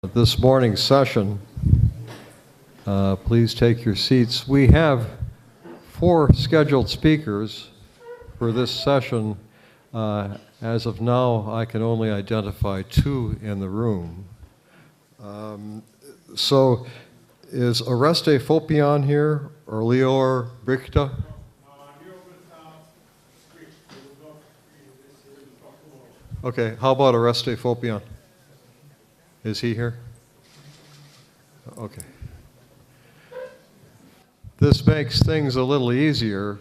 This morning's session. Please take your seats. We have 4 scheduled speakers for this session. As of now, I can only identify 2 in the room. So is Oreste Fopian here, or Leor Brichta? Okay, how about Oreste Fopian? Is he here? Okay. This makes things a little easier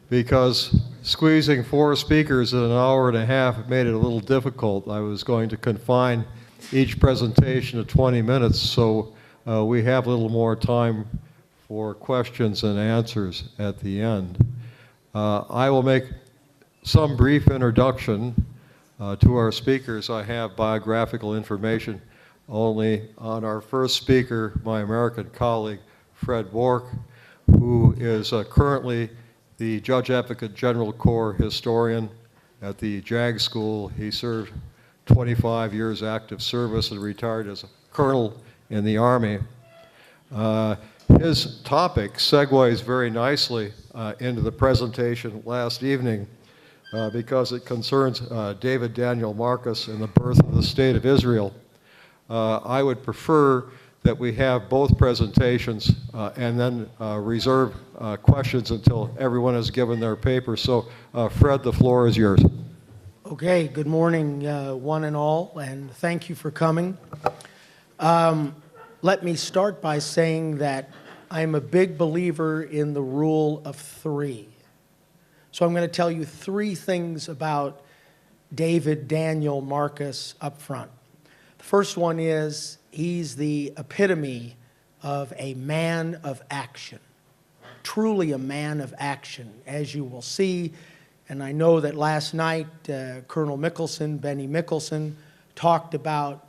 because squeezing 4 speakers in an hour and a half made it a little difficult. I was going to confine each presentation to 20 minutes, so we have a little more time for questions and answers at the end. I will make some brief introduction to our speakers. I have biographical information only on our first speaker, my American colleague, Fred Bork, who is currently the Judge Advocate General Corps historian at the JAG School. He served 25 years active service and retired as a colonel in the Army. His topic segues very nicely into the presentation last evening because it concerns David Daniel Marcus and the birth of the State of Israel. I would prefer that we have both presentations and then reserve questions until everyone has given their paper. So, Fred, the floor is yours. Okay, good morning, one and all, and thank you for coming. Let me start by saying that I'm a big believer in the rule of 3. So I'm going to tell you 3 things about David Daniel Marcus up front. The first one is he's the epitome of a man of action, truly a man of action, as you will see. And I know that last night Colonel Mickelson, Benny Mickelson, talked about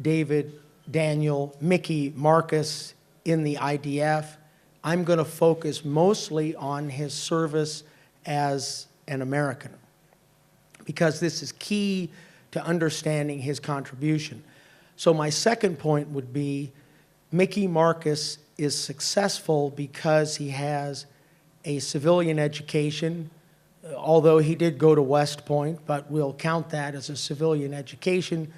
David Daniel Mickey Marcus in the IDF. I'm going to focus mostly on his service as an American, because this is key to understanding his contribution. So my second point would be Mickey Marcus is successful because he has a civilian education, although he did go to West Point, but we'll count that as a civilian education,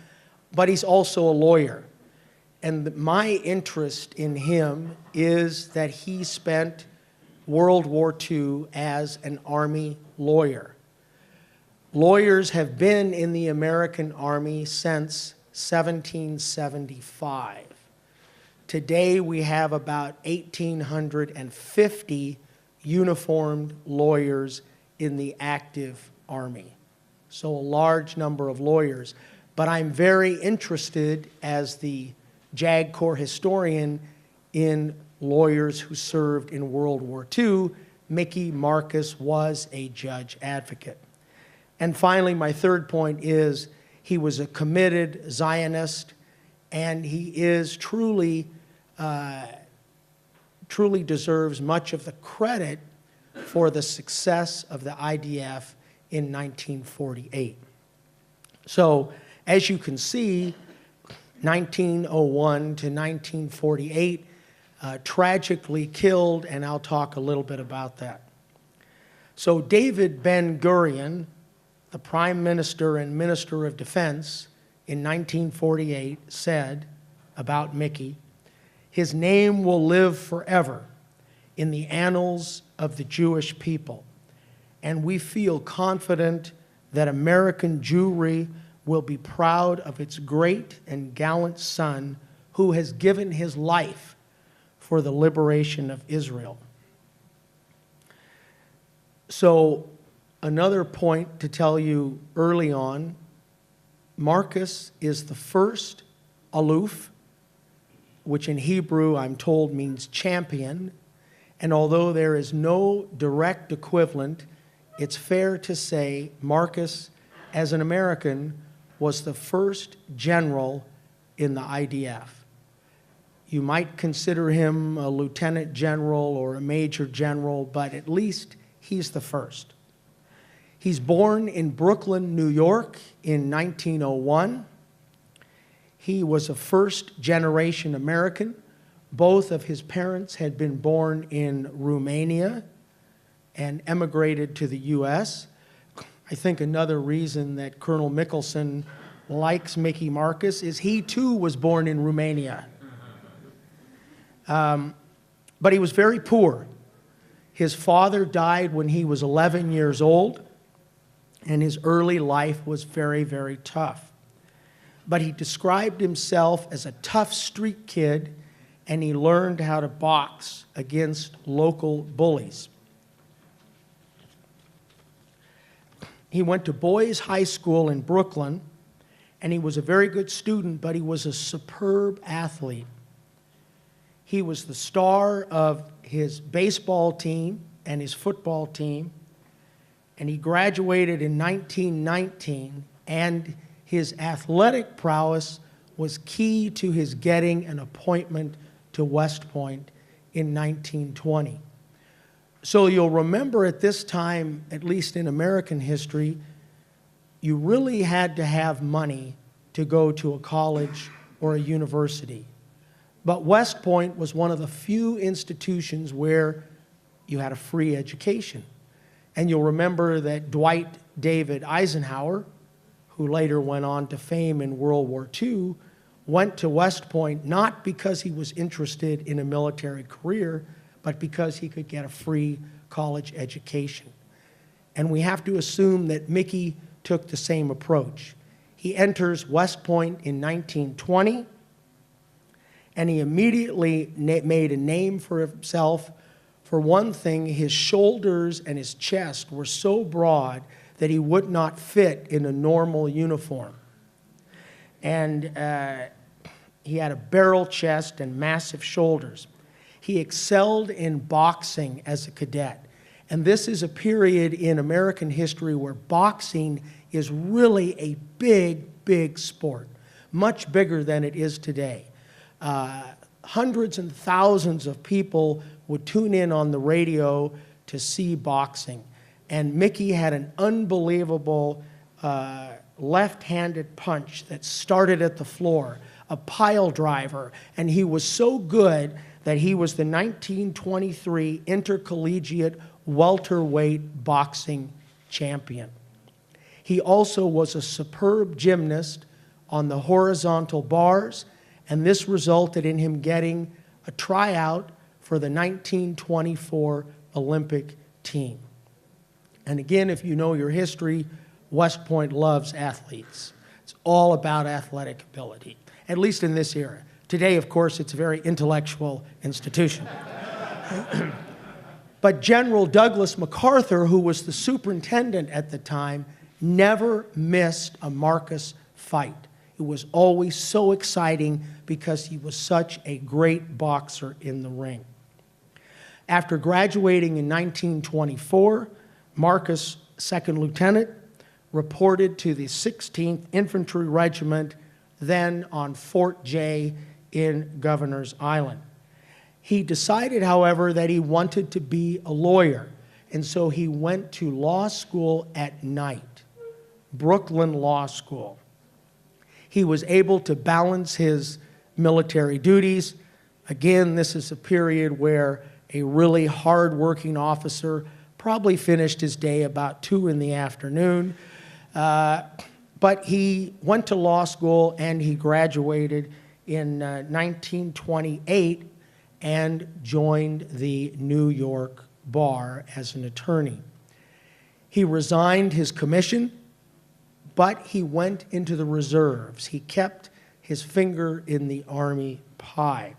but he's also a lawyer. And my interest in him is that he spent World War II as an Army lawyer. Lawyers have been in the American Army since 1775. Today we have about 1,850 uniformed lawyers in the active Army. So a large number of lawyers. But I'm very interested as the JAG Corps historian in lawyers who served in World War II. Mickey Marcus was a judge advocate. And finally, my third point is he was a committed Zionist, and he is truly deserves much of the credit for the success of the IDF in 1948. So, as you can see, 1901 to 1948, tragically killed, and I'll talk a little bit about that. So David Ben-Gurion, the Prime Minister and Minister of Defense in 1948, said about Mickey, "His name will live forever in the annals of the Jewish people, and we feel confident that American Jewry will be proud of its great and gallant son who has given his life for the liberation of Israel." So another point to tell you early on, Marcus is the first aluf, which in Hebrew I'm told means champion, and although there is no direct equivalent, it's fair to say Marcus, as an American, was the first general in the IDF. You might consider him a lieutenant general or a major general, but at least he's the first. He's born in Brooklyn, New York in 1901. He was a first-generation American. Both of his parents had been born in Romania and emigrated to the U.S. I think another reason that Colonel Mickelson likes Mickey Marcus is he too was born in Romania. But he was very poor. His father died when he was 11 years old, and his early life was very, very tough. But he described himself as a tough street kid, and he learned how to box against local bullies. He went to Boys High School in Brooklyn, and he was a very good student, but he was a superb athlete. He was the star of his baseball team and his football team, and he graduated in 1919, and his athletic prowess was key to his getting an appointment to West Point in 1920. So you'll remember at this time, at least in American history, you really had to have money to go to a college or a university. But West Point was one of the few institutions where you had a free education. And you'll remember that Dwight David Eisenhower, who later went on to fame in World War II, went to West Point not because he was interested in a military career, but because he could get a free college education. And we have to assume that Mickey took the same approach. He enters West Point in 1920, and he immediately made a name for himself. For one thing, his shoulders and his chest were so broad that he would not fit in a normal uniform. And he had a barrel chest and massive shoulders. He excelled in boxing as a cadet. And this is a period in American history where boxing is really a big, big sport, much bigger than it is today. Hundreds and thousands of people would tune in on the radio to see boxing. And Mickey had an unbelievable left-handed punch that started at the floor, a pile driver, and he was so good that he was the 1923 intercollegiate welterweight boxing champion. He also was a superb gymnast on the horizontal bars, and this resulted in him getting a tryout for the 1924 Olympic team. And again, if you know your history, West Point loves athletes. It's all about athletic ability, at least in this era. Today, of course, it's a very intellectual institution. But General Douglas MacArthur, who was the superintendent at the time, never missed a Marcus fight. It was always so exciting because he was such a great boxer in the ring. After graduating in 1924, Marcus, second lieutenant, reported to the 16th Infantry Regiment, then on Fort J in Governor's Island. He decided, however, that he wanted to be a lawyer, and so he went to law school at night, Brooklyn Law School. He was able to balance his military duties. Again, this is a period where a really hard-working officer probably finished his day about 2 in the afternoon. But he went to law school and he graduated in 1928 and joined the New York bar as an attorney. He resigned his commission, but he went into the reserves. He kept his finger in the Army pie.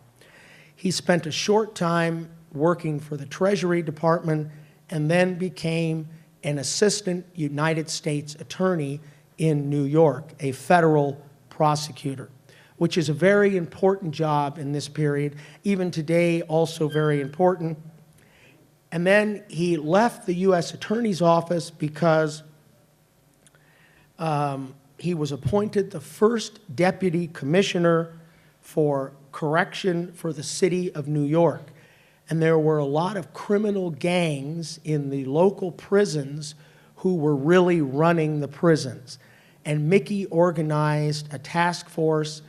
He spent a short time working for the Treasury Department and then became an assistant United States attorney in New York, a federal prosecutor, which is a very important job in this period, even today also very important. And then he left the U.S. Attorney's Office because he was appointed the first deputy commissioner for correction for the city of New York. And there were a lot of criminal gangs in the local prisons who were really running the prisons. And Mickey organized a task force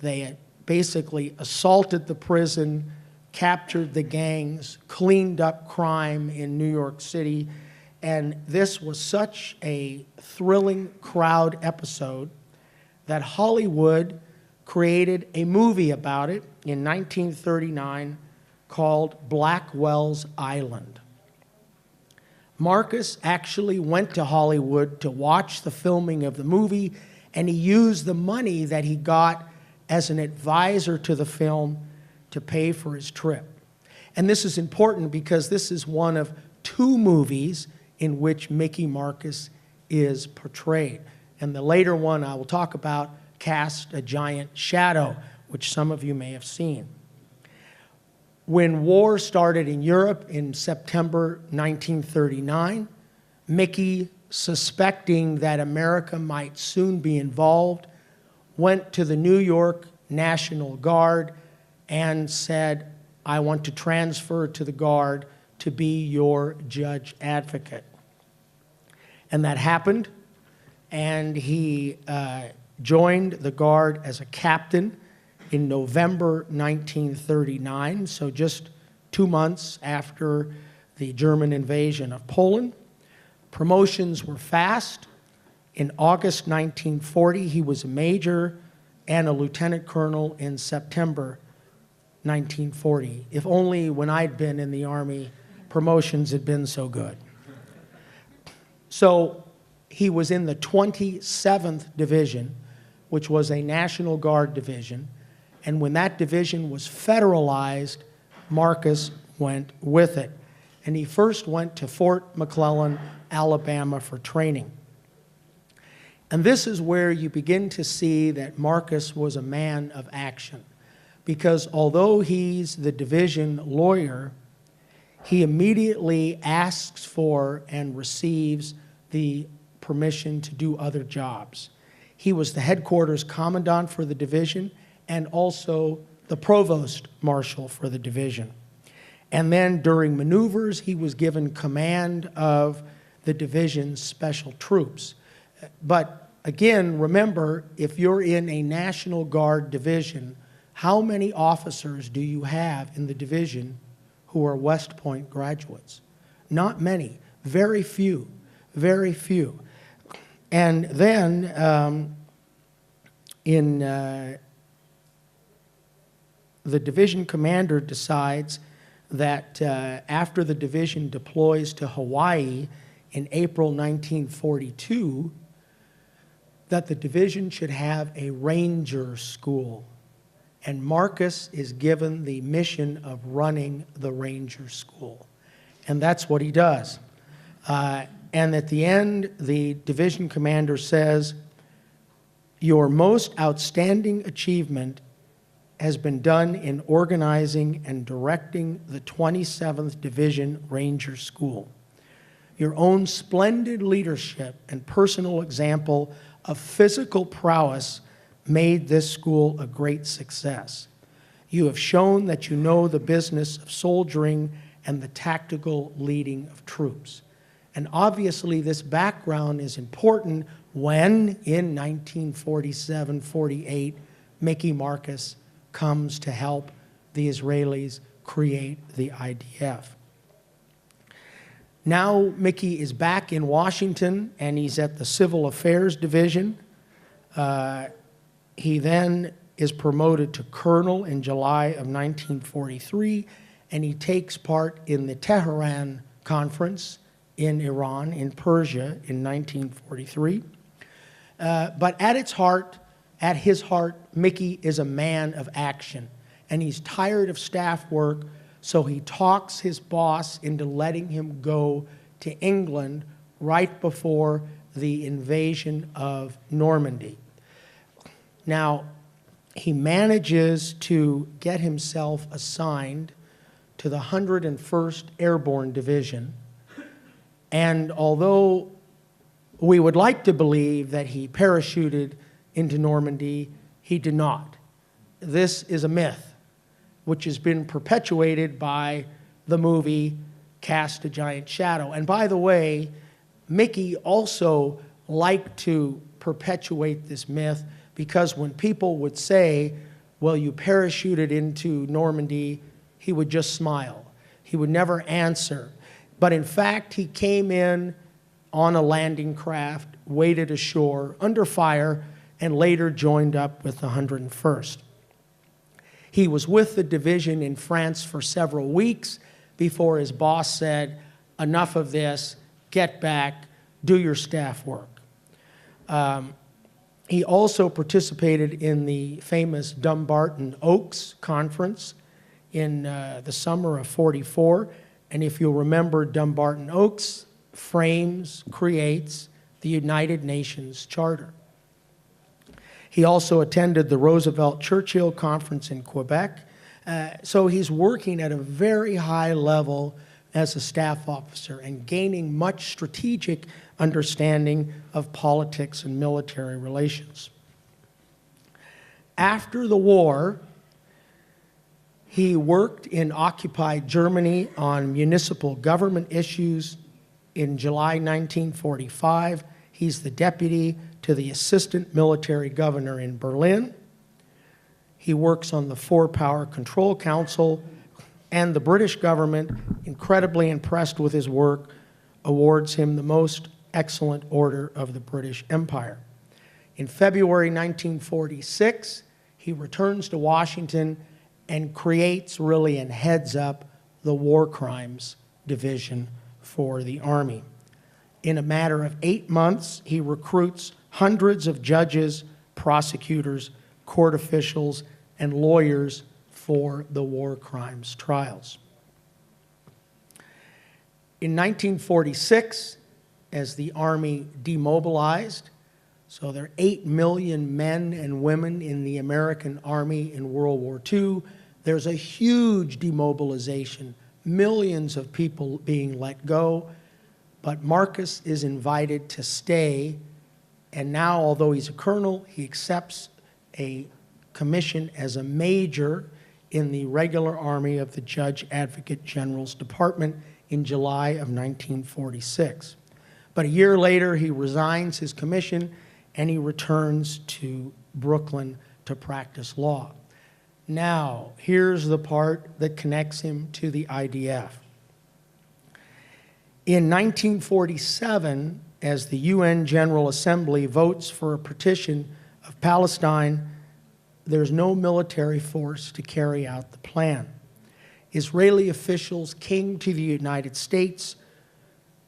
They had basically assaulted the prison, captured the gangs, cleaned up crime in New York City, and this was such a thrilling crowd episode that Hollywood created a movie about it in 1939 called Blackwell's Island. Marcus actually went to Hollywood to watch the filming of the movie, and he used the money that he got as an advisor to the film to pay for his trip. And this is important because this is one of two movies in which Mickey Marcus is portrayed. And the later one I will talk about, Cast a Giant Shadow, which some of you may have seen. When war started in Europe in September 1939, Mickey, suspecting that America might soon be involved, went to the New York National Guard and said, I want to transfer to the Guard to be your judge advocate. And that happened, and he joined the Guard as a captain in November 1939, so just 2 months after the German invasion of Poland. Promotions were fast. In August 1940, he was a major and a lieutenant colonel in September 1940. If only when I'd been in the Army, promotions had been so good. So he was in the 27th Division, which was a National Guard division. And when that division was federalized, Marcus went with it. And he first went to Fort McClellan, Alabama for training. And this is where you begin to see that Marcus was a man of action. Because although he's the division lawyer, he immediately asks for and receives the permission to do other jobs. He was the headquarters commandant for the division and also the provost marshal for the division. And then during maneuvers, he was given command of the division's special troops. But again, remember, if you're in a National Guard division, how many officers do you have in the division who are West Point graduates? Not many, very few, very few. And then the division commander decides that after the division deploys to Hawaii in April 1942, that the division should have a ranger school. And Marcus is given the mission of running the ranger school. And that's what he does. And at the end, the division commander says, your most outstanding achievement has been done in organizing and directing the 27th Division Ranger School. Your own splendid leadership and personal example of physical prowess made this school a great success. You have shown that you know the business of soldiering and the tactical leading of troops. And obviously this background is important when, in 1947-48, Mickey Marcus comes to help the Israelis create the IDF. Now Mickey is back in Washington, and he's at the Civil Affairs Division. He then is promoted to colonel in July of 1943, and he takes part in the Tehran Conference in Iran, in Persia, in 1943. But at his heart, Mickey is a man of action, and he's tired of staff work, so he talks his boss into letting him go to England right before the invasion of Normandy. Now, he manages to get himself assigned to the 101st Airborne Division, and although we would like to believe that he parachuted into Normandy, he did not. This is a myth, which has been perpetuated by the movie Cast a Giant Shadow. And by the way, Mickey also liked to perpetuate this myth because when people would say, well, you parachuted into Normandy, he would just smile. He would never answer. But in fact, he came in on a landing craft, waded ashore, under fire, and later joined up with the 101st. He was with the division in France for several weeks before his boss said, enough of this, get back, do your staff work. He also participated in the famous Dumbarton Oaks Conference in the summer of '44. And if you'll remember, Dumbarton Oaks creates the United Nations Charter. He also attended the Roosevelt-Churchill Conference in Quebec. So he's working at a very high level as a staff officer and gaining much strategic understanding of politics and military relations. After the war, he worked in occupied Germany on municipal government issues. In July 1945, he's the deputy to the assistant military governor in Berlin. He works on the Four Power Control Council, and the British government, incredibly impressed with his work, awards him the Most Excellent Order of the British Empire. In February 1946, he returns to Washington and creates really and heads up the War Crimes Division for the Army. In a matter of 8 months, he recruits hundreds of judges, prosecutors, court officials, and lawyers for the war crimes trials. In 1946, as the Army demobilized, so there are 8 million men and women in the American Army in World War II, there's a huge demobilization, millions of people being let go, but Marcus is invited to stay, and now, although he's a colonel, he accepts a commission as a major in the regular army of the Judge Advocate General's Department in July of 1946. But a year later, he resigns his commission and he returns to Brooklyn to practice law. Now, here's the part that connects him to the IDF. In 1947, as the UN General Assembly votes for a partition of Palestine, there's no military force to carry out the plan. Israeli officials came to the United States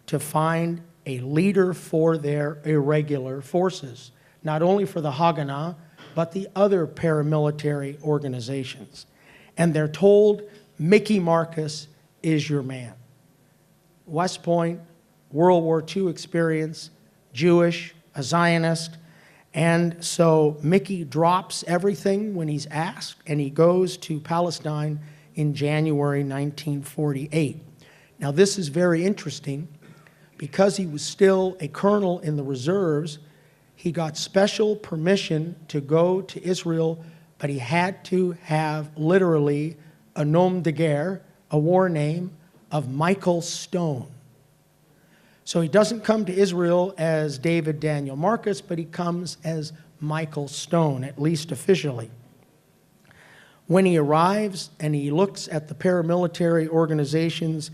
to find a leader for their irregular forces, not only for the Haganah, but the other paramilitary organizations. And they're told, Mickey Marcus is your man. West Point, World War II experience, Jewish, a Zionist, and so Mickey drops everything when he's asked, and he goes to Palestine in January 1948. Now, this is very interesting. Because he was still a colonel in the reserves, he got special permission to go to Israel, but he had to have literally a nom de guerre, a war name, of Michael Stone. So he doesn't come to Israel as David Daniel Marcus, but he comes as Michael Stone, at least officially. When he arrives and he looks at the paramilitary organizations,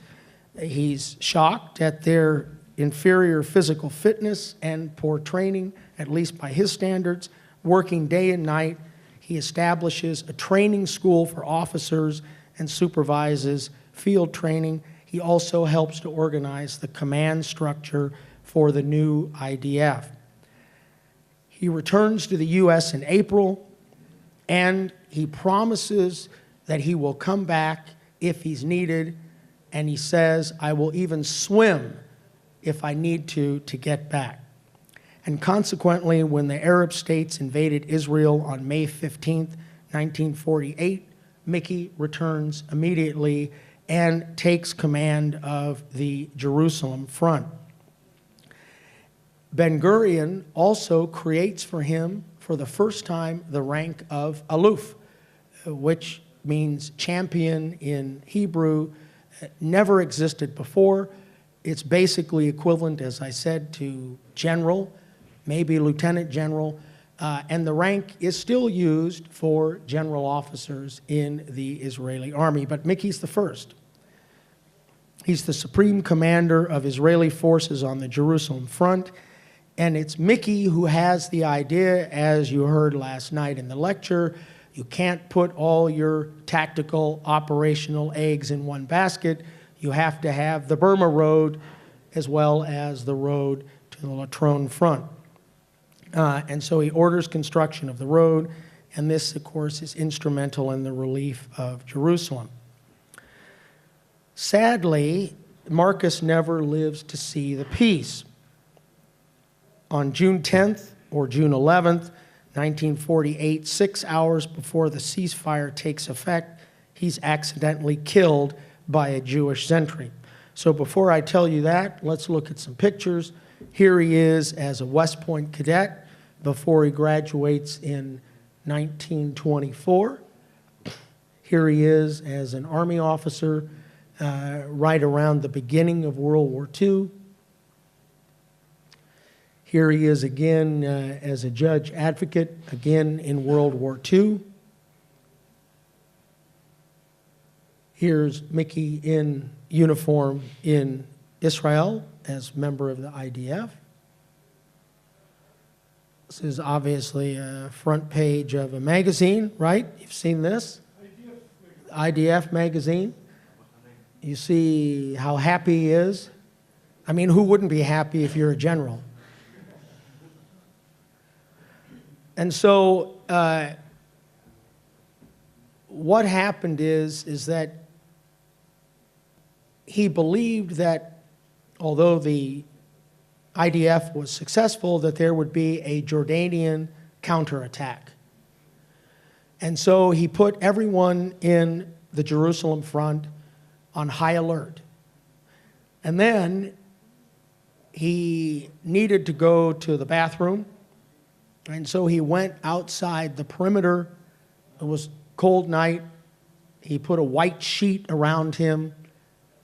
he's shocked at their inferior physical fitness and poor training, at least by his standards. Working day and night, he establishes a training school for officers and supervises field training. He also helps to organize the command structure for the new IDF. He returns to the U.S. in April, and he promises that he will come back if he's needed, and he says, I will even swim if I need to get back. And consequently, when the Arab states invaded Israel on May 15th, 1948, Mickey returns immediately and takes command of the Jerusalem front. Ben-Gurion also creates for him, for the first time, the rank of Aluf, which means champion in Hebrew. Never existed before. It's basically equivalent, as I said, to general, maybe lieutenant general. And the rank is still used for general officers in the Israeli army, but Mickey's the first. He's the supreme commander of Israeli forces on the Jerusalem front, and it's Mickey who has the idea, as you heard last night in the lecture. You can't put all your tactical, operational eggs in one basket. You have to have the Burma Road as well as the road to the Latrone front. And so he orders construction of the road, and this, of course, is instrumental in the relief of Jerusalem. Sadly, Marcus never lives to see the peace. On June 10th or June 11th, 1948, 6 hours before the ceasefire takes effect, he's accidentally killed by a Jewish sentry. So before I tell you that, let's look at some pictures. Here he is as a West Point cadet before he graduates in 1924. Here he is as an Army officer right around the beginning of World War II. Here he is again as a judge advocate, again in World War II. Here's Mickey in uniform in Israel as member of the IDF. This is obviously a front page of a magazine, right? You've seen this? IDF magazine. You see how happy he is. I mean, who wouldn't be happy if you're a general? And so what happened is that he believed that although the IDF was successful, that there would be a Jordanian counterattack. And so he put everyone in the Jerusalem front on high alert. And then he needed to go to the bathroom, and so he went outside the perimeter. It was a cold night. He put a white sheet around him.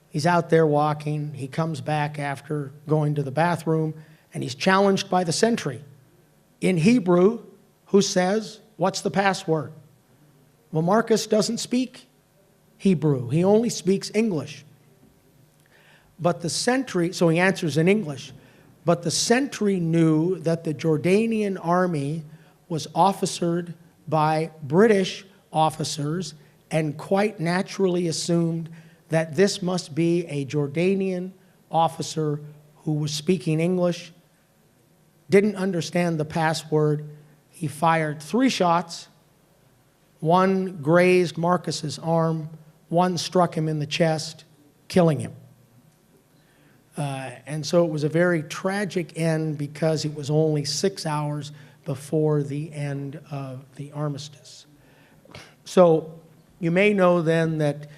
He's out there walking. He comes back after going to the bathroom, and he's challenged by the sentry in Hebrew, who says, "What's the password?" Well, Marcus doesn't speak Hebrew. He only speaks English. But the sentry, so he answers in English, but the sentry knew that the Jordanian army was officered by British officers and quite naturally assumed that this must be a Jordanian officer who was speaking English, didn't understand the password. He fired 3 shots. One grazed Marcus's arm, one struck him in the chest, killing him. And so it was a very tragic end because it was only 6 hours before the end of the armistice. So you may know then that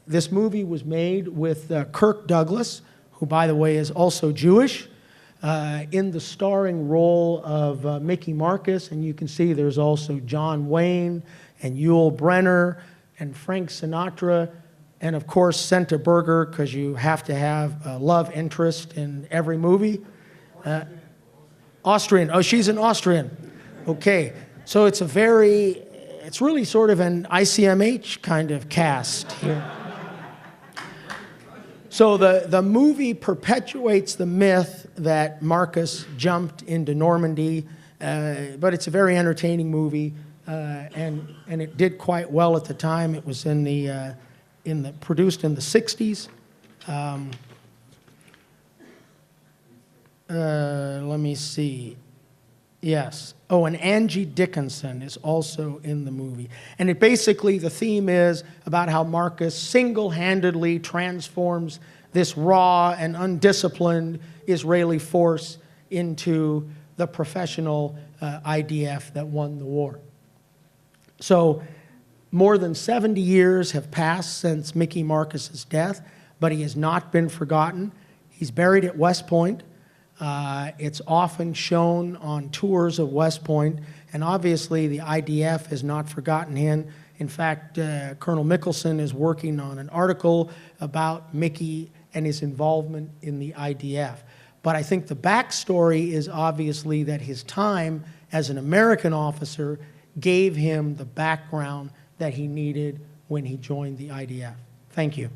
this movie was made with Kirk Douglas, who, by the way, is also Jewish, in the starring role of Mickey Marcus. And you can see there's also John Wayne and Yul Brynner and Frank Sinatra, and of course Senta Berger, because you have to have a love interest in every movie. Austrian. Oh, she's an Austrian. Okay. So it's really sort of an ICMH kind of cast here. So the movie perpetuates the myth that Marcus jumped into Normandy, but it's a very entertaining movie, and it did quite well at the time. It was produced in the 60s. Let me see. Yes. Oh, and Angie Dickinson is also in the movie. And the theme is about how Marcus single-handedly transforms this raw and undisciplined Israeli force into the professional IDF that won the war. So more than 70 years have passed since Mickey Marcus's death, but he has not been forgotten. He's buried at West Point. It's often shown on tours of West Point, and obviously the IDF has not forgotten him. In fact, Colonel Mickelson is working on an article about Mickey and his involvement in the IDF. But I think the backstory is obviously that his time as an American officer gave him the background that he needed when he joined the IDF. Thank you.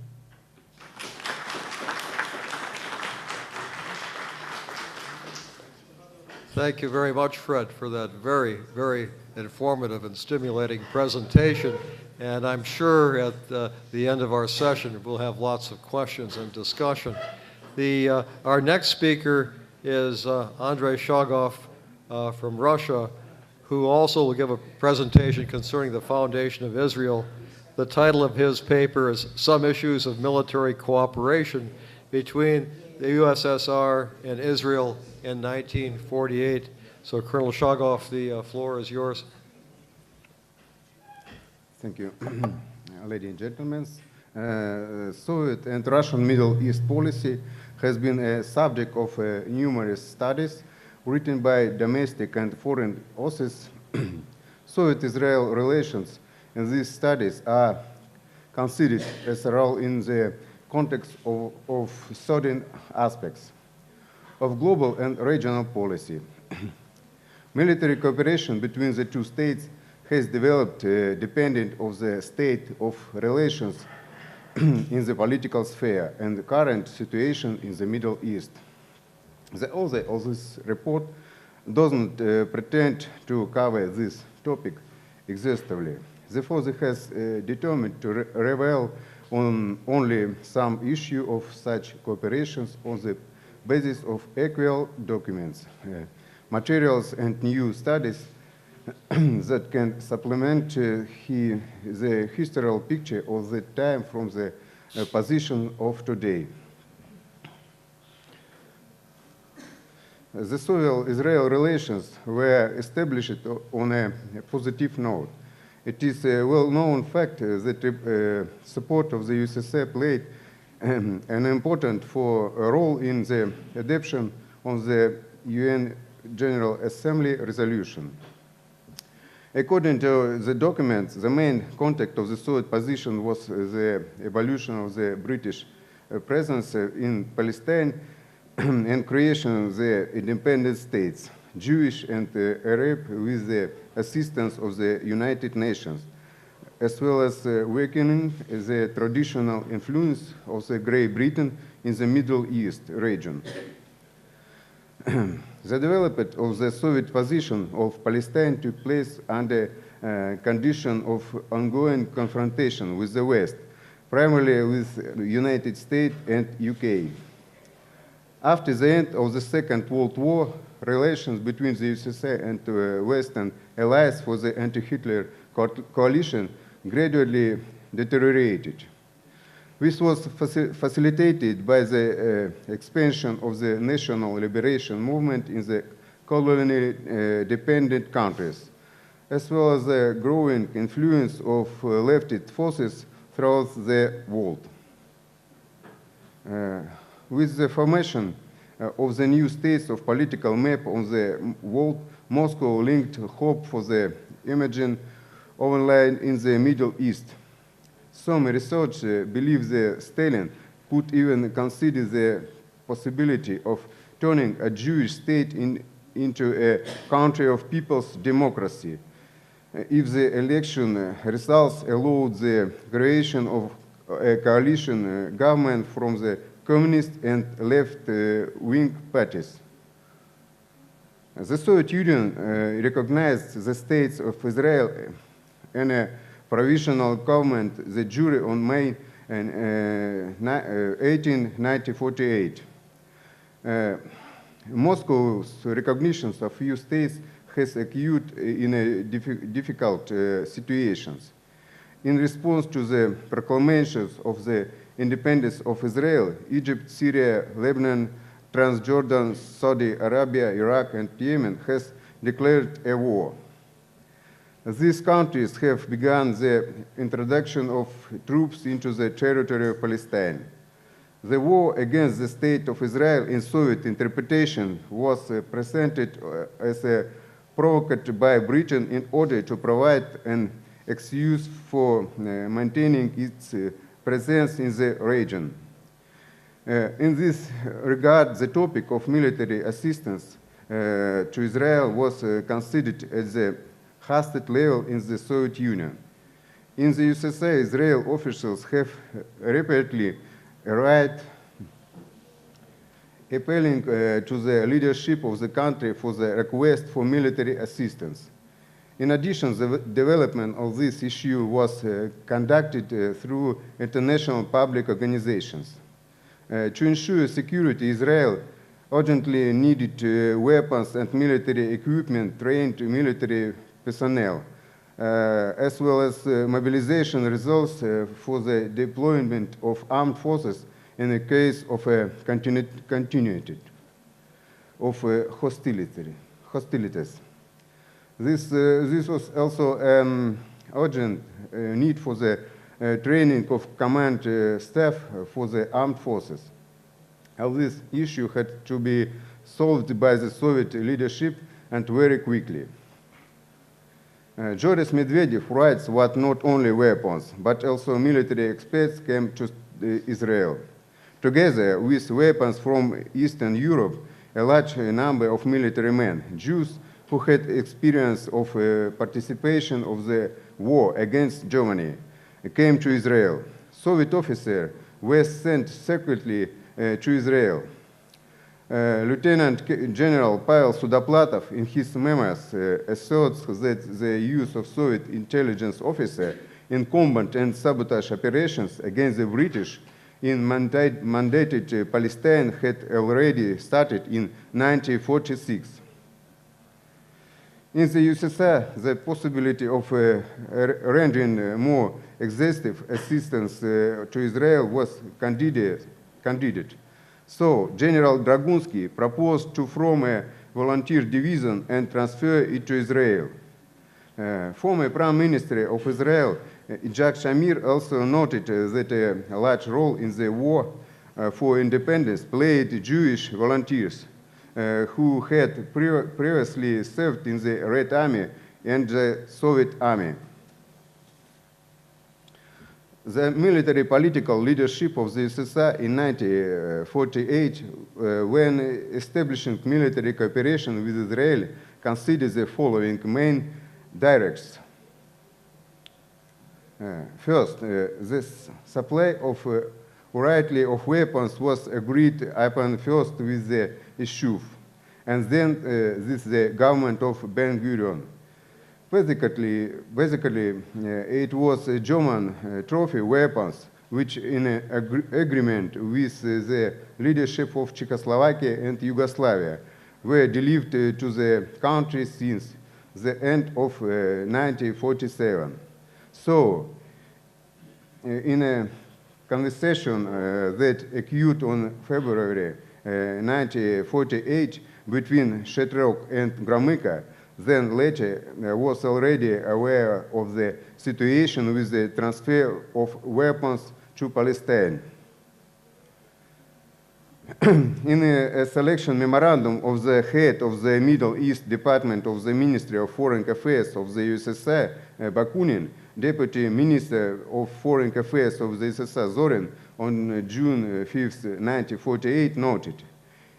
Thank you very much, Fred, for that very, very informative and stimulating presentation. And I'm sure at the end of our session, we'll have lots of questions and discussion. Our next speaker is Andrei Shogov from Russia, who also will give a presentation concerning the foundation of Israel. The title of his paper is Some Issues of Military Cooperation Between the USSR and Israel in 1948. So, Colonel Shogov, the floor is yours. Thank you. Ladies and gentlemen, Soviet and Russian Middle East policy has been a subject of numerous studies written by domestic and foreign authors. Soviet-Israel relations in these studies are considered as a role in the context of certain aspects of global and regional policy. Military cooperation between the two states has developed dependent on the state of relations in the political sphere and the current situation in the Middle East. The author of this report doesn't pretend to cover this topic exhaustively. Therefore, he has determined to reveal on only some issue of such cooperations on the basis of actual documents, materials, and new studies that can supplement the historical picture of the time from the position of today. The Soviet-Israel relations were established on a positive note. It is a well-known fact that support of the USSR played an important role in the adoption of the UN General Assembly resolution. According to the documents, the main contact of the Soviet position was the evolution of the British presence in Palestine and creation of the independent states, Jewish and Arab, with the assistance of the United Nations, as well as weakening the traditional influence of the Great Britain in the Middle East region. The development of the Soviet position of Palestine took place under condition of ongoing confrontation with the West, primarily with the United States and UK. After the end of the Second World War, relations between the USSR and Western allies for the anti-Hitler coalition gradually deteriorated. This was facilitated by the expansion of the national liberation movement in the colonially dependent countries, as well as the growing influence of leftist forces throughout the world. With the formation of the new states of political map on the world, Moscow linked hope for the emerging overline in the Middle East. Some researchers believe that Stalin could even consider the possibility of turning a Jewish state into a country of people's democracy if the election results allowed the creation of a coalition government from the communist and left-wing parties. The Soviet Union recognized the states of Israel and a provisional government, the jury, on May 18, 1948. Moscow's recognition of few states has occurred in difficult situations. In response to the proclamations of the independence of Israel, Egypt, Syria, Lebanon, Transjordan, Saudi Arabia, Iraq, and Yemen has declared a war. These countries have begun the introduction of troops into the territory of Palestine. The war against the state of Israel in Soviet interpretation was presented as provoked by Britain in order to provide an excuse for maintaining its presence in the region. In this regard, the topic of military assistance to Israel was considered at the highest level in the Soviet Union. In the USSR, Israeli officials have repeatedly arrived appealing to the leadership of the country for the request for military assistance. In addition, the development of this issue was conducted through international public organizations. To ensure security, Israel urgently needed weapons and military equipment, trained military personnel, as well as mobilization resources for the deployment of armed forces in the case of a continuity of hostilities. This was also an urgent need for the training of command staff for the armed forces. All this issue had to be solved by the Soviet leadership and very quickly. Boris Medvedev writes that not only weapons, but also military experts came to Israel. Together with weapons from Eastern Europe, a large number of military men, Jews who had experience of participation of the war against Germany, came to Israel. Soviet officers were sent secretly to Israel. Lieutenant General Pavel Sudoplatov, in his memoirs, asserts that the use of Soviet intelligence officers in combat and sabotage operations against the British in mandated Palestine had already started in 1946. In the USSR, the possibility of rendering more exhaustive assistance to Israel was candidate. So General Dragunsky proposed to form a volunteer division and transfer it to Israel. Former Prime Minister of Israel, Yitzhak Shamir, also noted that a large role in the war for independence played Jewish volunteers who had previously served in the Red Army and the Soviet Army. The military political leadership of the USSR in 1948, when establishing military cooperation with Israel, considered the following main directs. First, the supply of variety of weapons was agreed upon first with the Yishuv, and then with the government of Ben-Gurion. Basically, it was German trophy weapons, which in agreement with the leadership of Czechoslovakia and Yugoslavia, were delivered to the country since the end of 1947. So, in a conversation that occurred on February 1948 between Shetrok and Gromyko, then later was already aware of the situation with the transfer of weapons to Palestine. In a selection memorandum of the head of the Middle East Department of the Ministry of Foreign Affairs of the USSR, Bakunin, Deputy Minister of Foreign Affairs of the USSR, Zorin, on June 5, 1948, noted,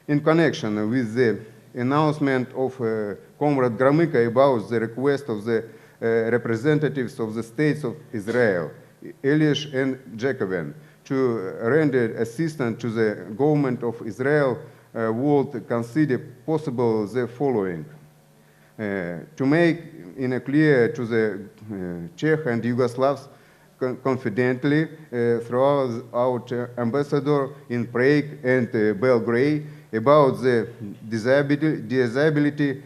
in connection with the announcement of Comrade Gromyko about the request of the representatives of the states of Israel, Elish and Jacobin, to render assistance to the government of Israel, would consider possible the following. To make in a clear to the Czech and Yugoslavs confidently throughout our ambassador in Prague and Belgrade about the desirability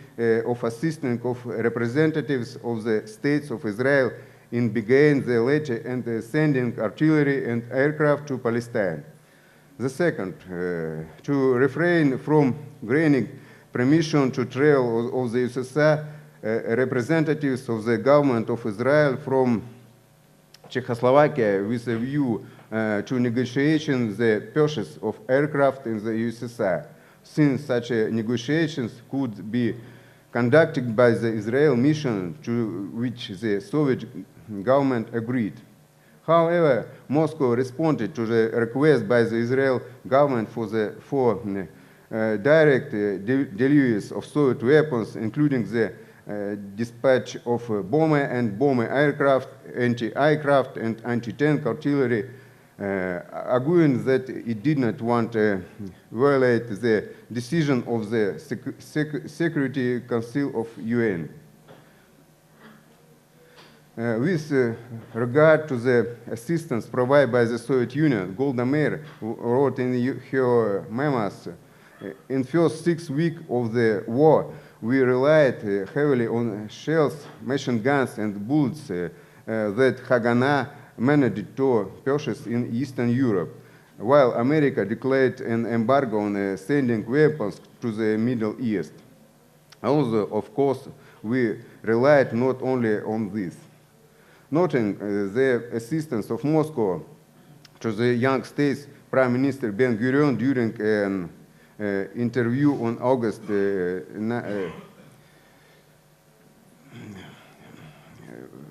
of assistance of representatives of the states of Israel in beginning the latter and sending artillery and aircraft to Palestine. The second, to refrain from granting permission to travel of the USSR representatives of the government of Israel from Czechoslovakia with a view to negotiating the purchase of aircraft in the USSR, since such negotiations could be conducted by the Israel mission to which the Soviet government agreed. However, Moscow responded to the request by the Israel government for direct deliveries of Soviet weapons, including the dispatch of bomber and bomber aircraft, anti-aircraft, and anti-tank artillery, arguing that it did not want to violate the decision of the Security Council of UN. With regard to the assistance provided by the Soviet Union, Golda Meir wrote in her memoirs, in the first 6 weeks of the war, we relied heavily on shells, machine guns, and bullets that Haganah managed to purchase in Eastern Europe, while America declared an embargo on sending weapons to the Middle East. Although, of course, we relied not only on this. Noting the assistance of Moscow to the United States Prime Minister Ben-Gurion during an interview on August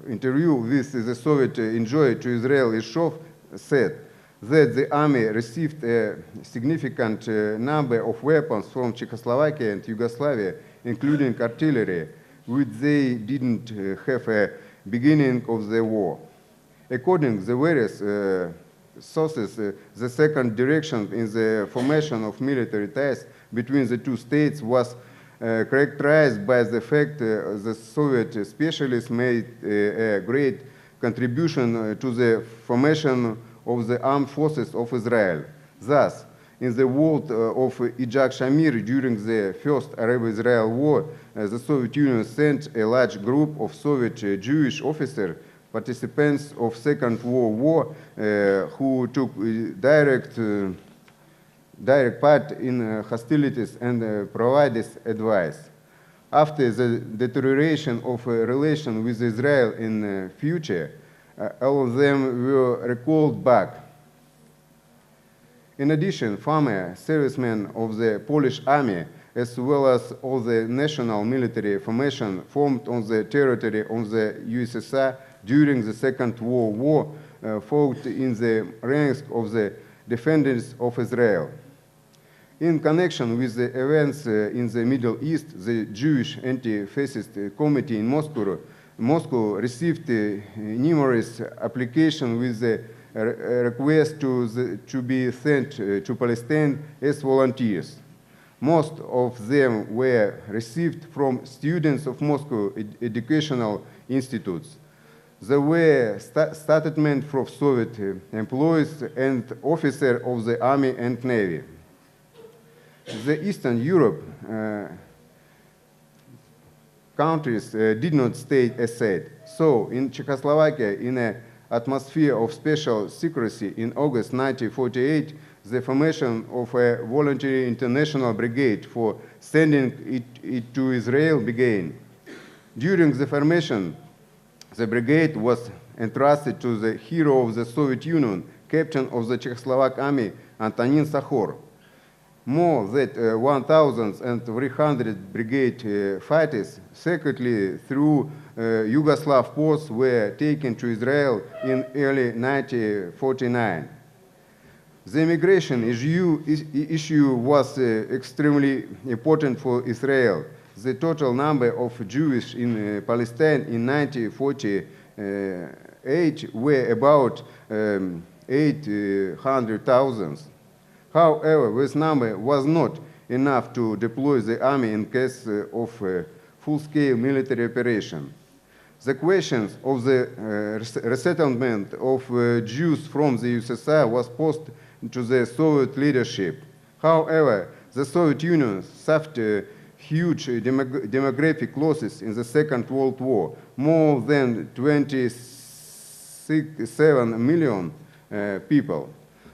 interview with the Soviet envoy to Israel, Ishov, said that the army received a significant number of weapons from Czechoslovakia and Yugoslavia, including artillery, which they didn't have a beginning of the war. According to the various sources, the second direction in the formation of military ties between the two states was characterized by the fact the Soviet specialists made a great contribution to the formation of the armed forces of Israel. Thus, in the world of Ijak Shamir during the First Arab-Israel War, the Soviet Union sent a large group of Soviet Jewish officers, participants of Second World War, who took direct part in hostilities and provided advice. After the deterioration of relations with Israel in the future, all of them were recalled back. In addition, former servicemen of the Polish army, as well as all the national military formation formed on the territory of the USSR during the Second World War, fought in the ranks of the defenders of Israel. In connection with the events in the Middle East, the Jewish Anti-Fascist Committee in Moscow received numerous applications with the request to be sent to Palestine as volunteers. Most of them were received from students of Moscow educational institutes. There were statements from Soviet employees and officers of the Army and Navy. The Eastern Europe countries did not stay aside. So, in Czechoslovakia, in an atmosphere of special secrecy, in August 1948, the formation of a voluntary international brigade for sending it to Israel began. During the formation, the brigade was entrusted to the hero of the Soviet Union, captain of the Czechoslovak army, Antonin Sakhor. More than 1,300 brigade fighters secretly through Yugoslav ports were taken to Israel in early 1949. The immigration issue was extremely important for Israel. The total number of Jews in Palestine in 1948 were about 800,000. However, this number was not enough to deploy the army in case of full-scale military operation. The questions of the resettlement of Jews from the USSR was posed to the Soviet leadership. However, the Soviet Union suffered huge demographic losses in the Second World War, more than 27 million people.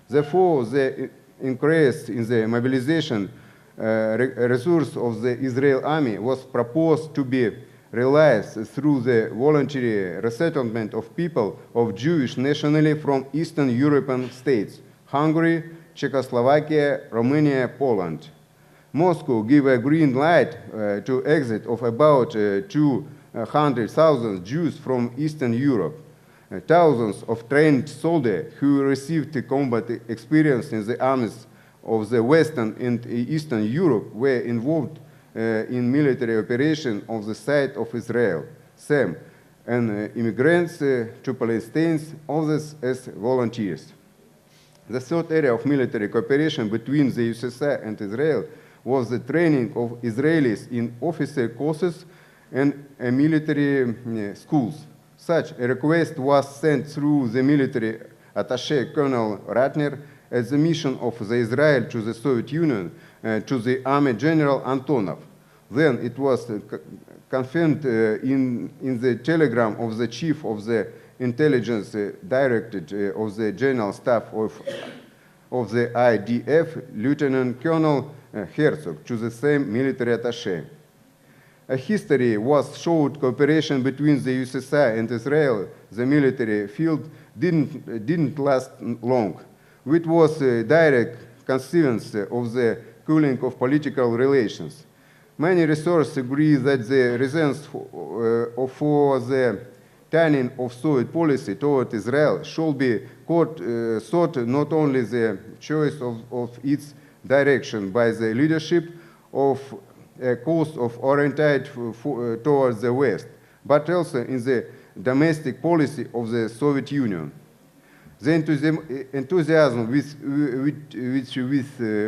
Therefore, the increase in the mobilization resource of the Israel army was proposed to be realized through the voluntary resettlement of people of Jewish nationality from Eastern European states, Hungary, Czechoslovakia, Romania, Poland. Moscow gave a green light to exit of about 200,000 Jews from Eastern Europe. Thousands of trained soldiers who received combat experience in the armies of the Western and Eastern Europe were involved in military operation on the side of Israel, some and immigrants to Palestinians, others as volunteers. The third area of military cooperation between the USSR and Israel was the training of Israelis in officer courses and military schools. Such a request was sent through the military attaché Colonel Ratner as the mission of the Israel to the Soviet Union to the Army General Antonov. Then it was confirmed in the telegram of the chief of the intelligence directorate of the General Staff of the IDF, Lieutenant Colonel Herzog, to the same military attaché. A history was showed cooperation between the USSR and Israel. The military field didn't last long. It was a direct consequence of the cooling of political relations. Many resources agree that the reasons for the turning of Soviet policy toward Israel should be sought not only the choice of its direction by the leadership of a course of oriented towards the West, but also in the domestic policy of the Soviet Union. The enthusiasm with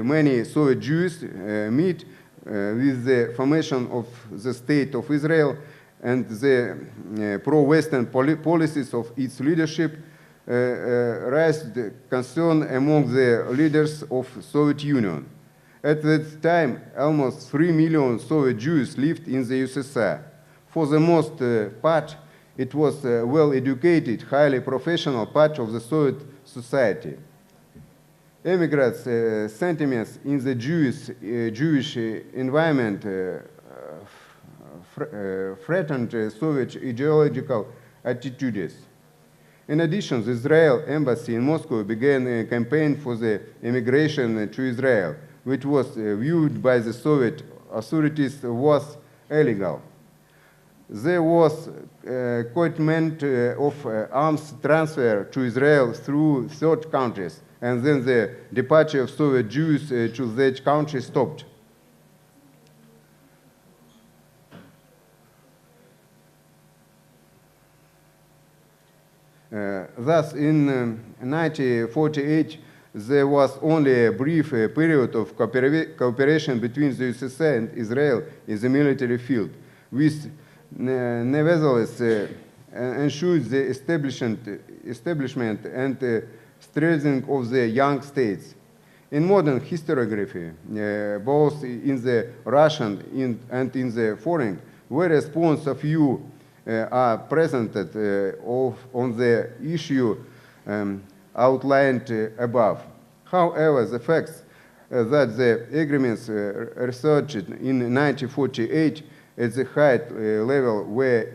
many Soviet Jews meet with the formation of the State of Israel and the pro-Western policies of its leadership raised concern among the leaders of Soviet Union. At that time, almost 3 million Soviet Jews lived in the USSR. For the most part, it was a well-educated, highly professional part of the Soviet society. Immigrants' sentiments in the Jewish environment threatened Soviet ideological attitudes. In addition, the Israel embassy in Moscow began a campaign for the immigration to Israel, which was viewed by the Soviet authorities was illegal. There was commitment of arms transfer to Israel through third countries, and then the departure of Soviet Jews to that country stopped. Thus, in 1948, there was only a brief period of cooperation between the USSR and Israel in the military field, which nevertheless ensured the establishment and strengthening of the young states. In modern historiography, both in the Russian and in the foreign, various points of view are presented on the issue outlined above. However, the facts that the agreements researched in 1948 at the high level were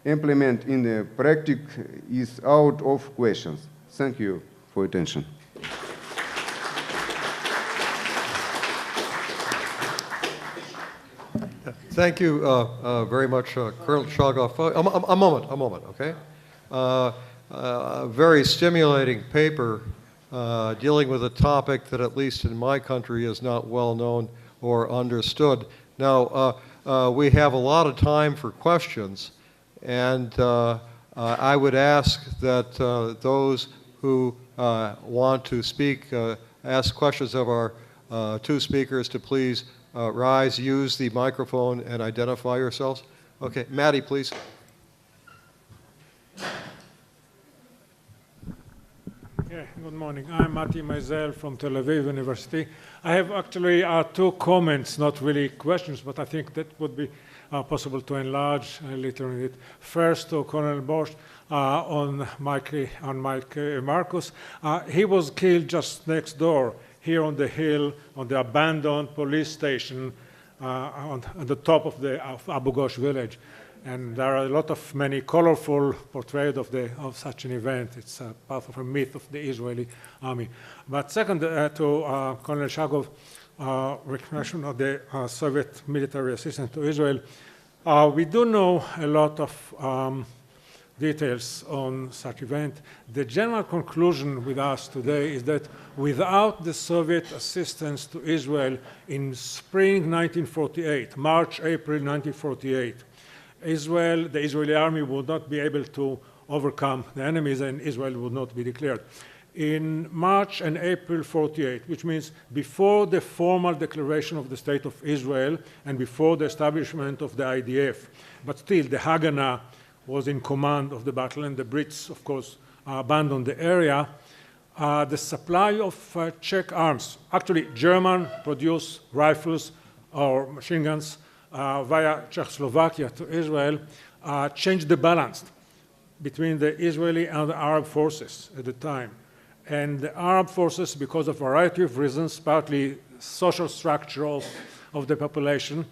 implemented in practice is out of questions. Thank you for your attention. Thank you very much, Colonel Shoggoff. A moment, okay? A very stimulating paper dealing with a topic that, at least in my country, is not well known or understood. Now, we have a lot of time for questions, and I would ask that those who want to speak, ask questions of our two speakers to please rise, use the microphone, and identify yourselves. Okay, Maddie, please. Yeah, good morning. I'm Mati Maisel from Tel Aviv University. I have actually two comments, not really questions, but I think that would be possible to enlarge later in it. First, to Colonel Bosch on Mike Marcus. He was killed just next door, here on the hill, on the abandoned police station on the top of Abu Ghosh village. And there are a lot of many colorful portraits of such an event. It's part of a myth of the Israeli army. But second, to Colonel Shoggoff, recognition of the Soviet military assistance to Israel, we do know a lot of details on such event. The general conclusion with us today is that without the Soviet assistance to Israel in spring 1948, March, April 1948, the Israeli army would not be able to overcome the enemies and Israel would not be declared. In March and April 48, which means before the formal declaration of the State of Israel and before the establishment of the IDF, but still the Haganah was in command of the battle, and the Brits, of course, abandoned the area. The supply of Czech arms, actually German-produced rifles or machine guns via Czechoslovakia to Israel, changed the balance between the Israeli and the Arab forces at the time. And the Arab forces, because of a variety of reasons, partly social structure of the population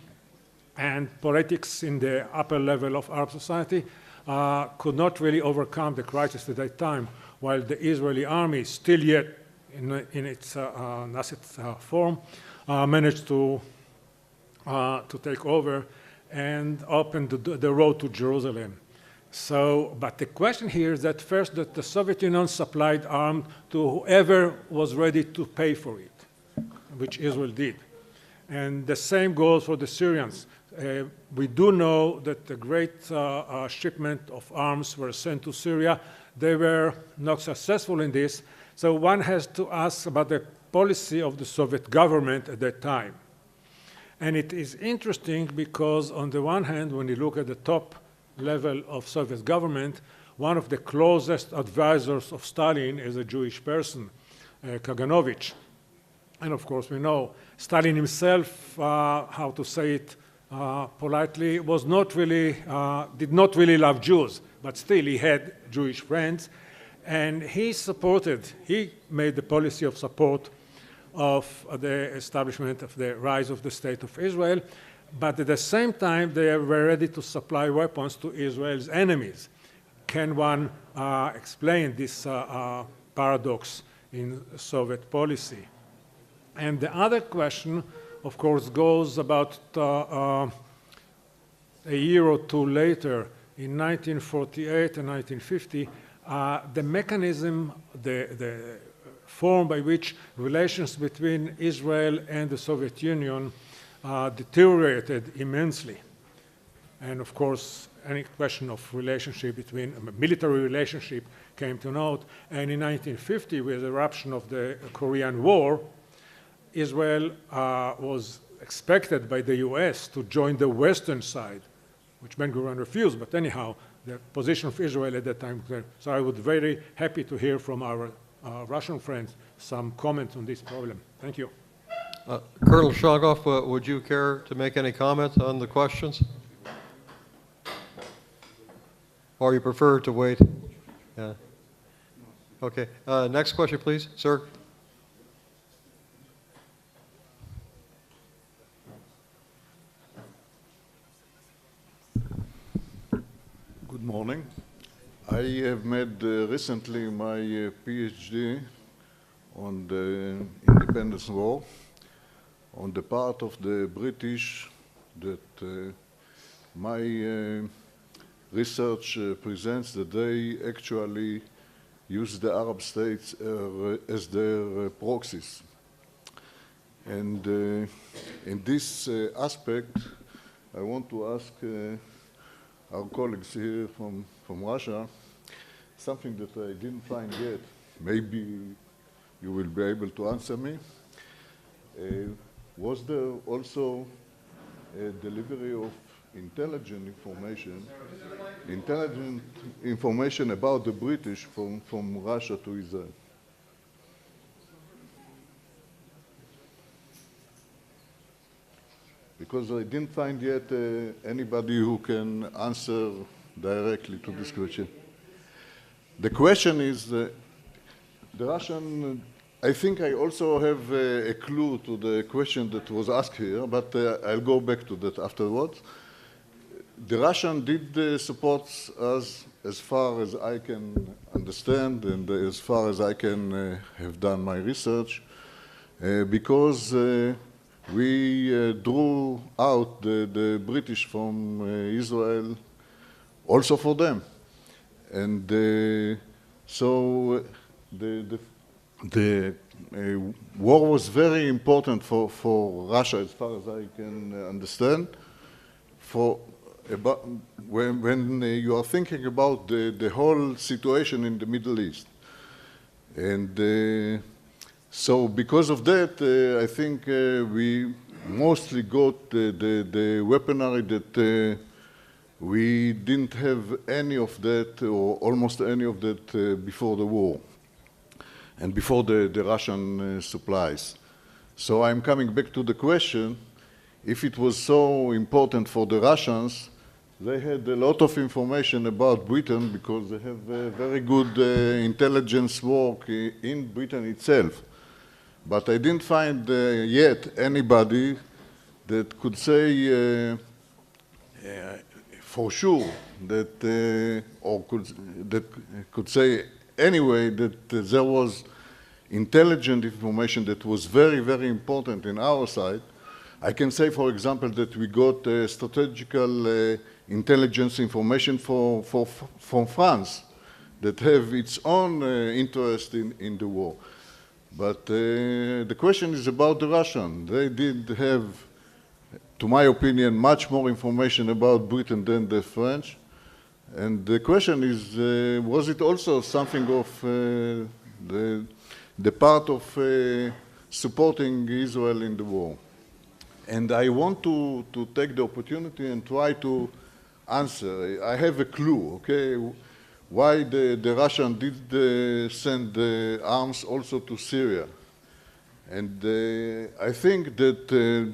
and politics in the upper level of Arab society, could not really overcome the crisis at that time, while the Israeli army, still yet in its nascent form, managed to take over and open the road to Jerusalem. So, but the question here is that first that the Soviet Union supplied arms to whoever was ready to pay for it, which Israel did. And the same goes for the Syrians. We do know that the great shipment of arms were sent to Syria. They were not successful in this. So one has to ask about the policy of the Soviet government at that time. And it is interesting because on the one hand, when you look at the top level of Soviet government, one of the closest advisors of Stalin is a Jewish person, Kaganovich. And of course, we know Stalin himself, how to say it politely, was not really, did not really love Jews, but still he had Jewish friends. And he made the policy of support of the establishment of the rise of the State of Israel. But at the same time, they were ready to supply weapons to Israel's enemies. Can one explain this paradox in Soviet policy? And the other question, of course, goes about a year or two later, in 1948 and 1950, the mechanism, the form by which relations between Israel and the Soviet Union deteriorated immensely. And of course, any question of relationship between a military relationship came to naught. And in 1950, with the eruption of the Korean War, Israel was expected by the US to join the Western side, which Ben-Gurion refused, but anyhow, the position of Israel at that time. So I would be very happy to hear from our Russian friends some comments on this problem. Thank you. Colonel Shoggoff, would you care to make any comment on the questions? Or you prefer to wait? Yeah. Okay. Next question, please, sir. Good morning. I have made recently my PhD on the Independence War, on the part of the British that my research presents, that they actually use the Arab states as their proxies. And in this aspect, I want to ask our colleagues here from Russia something that I didn't find yet. Maybe you will be able to answer me. Was there also a delivery of intelligent information about the British from Russia to Israel? Because I didn't find yet anybody who can answer directly to this question. The question is, the Russian, I think I also have a clue to the question that was asked here, but I'll go back to that afterwards. The Russian did support us as far as I can understand and as far as I can have done my research, because we drew out the British from Israel also for them. And so the war was very important for Russia, as far as I can understand. When you are thinking about the whole situation in the Middle East. And so because of that, I think we mostly got the weaponry that we didn't have any of that, or almost any of that, before the war, and before the Russian supplies. So I'm coming back to the question, if it was so important for the Russians, they had a lot of information about Britain because they have very good intelligence work in Britain itself. But I didn't find yet anybody that could say for sure that, that could say anyway that there was intelligent information that was very, very important in our side. I can say, for example, that we got strategical intelligence information from France that have its own interest in the war. But the question is about the Russians. They did have, to my opinion, much more information about Britain than the French. And the question is, was it also something of the part of supporting Israel in the war? And I want to take the opportunity and try to answer. I have a clue, okay, why the Russians did send arms also to Syria. And I think that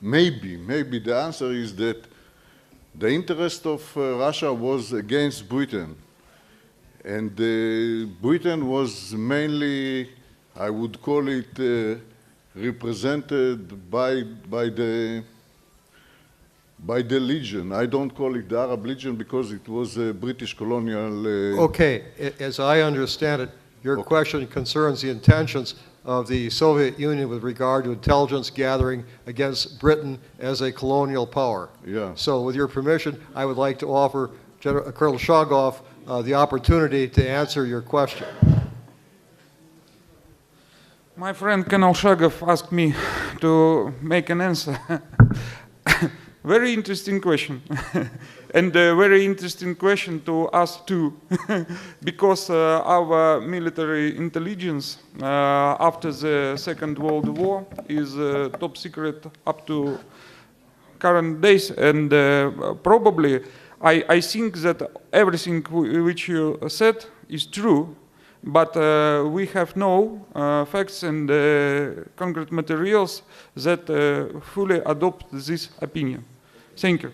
maybe the answer is that the interest of Russia was against Britain. And Britain was mainly, I would call it, represented by the Legion. I don't call it the Arab Legion because it was a British colonial... Okay, as I understand it, your question concerns the intentions of the Soviet Union with regard to intelligence gathering against Britain as a colonial power. Yeah. So with your permission, I would like to offer Colonel Shagov the opportunity to answer your question. My friend Colonel Shagov asked me to make an answer. Very interesting question. And a very interesting question to us too. Because our military intelligence after the Second World War is top secret up to current days. And probably I think that everything which you said is true. But we have no facts and concrete materials that fully adopt this opinion. Thank you.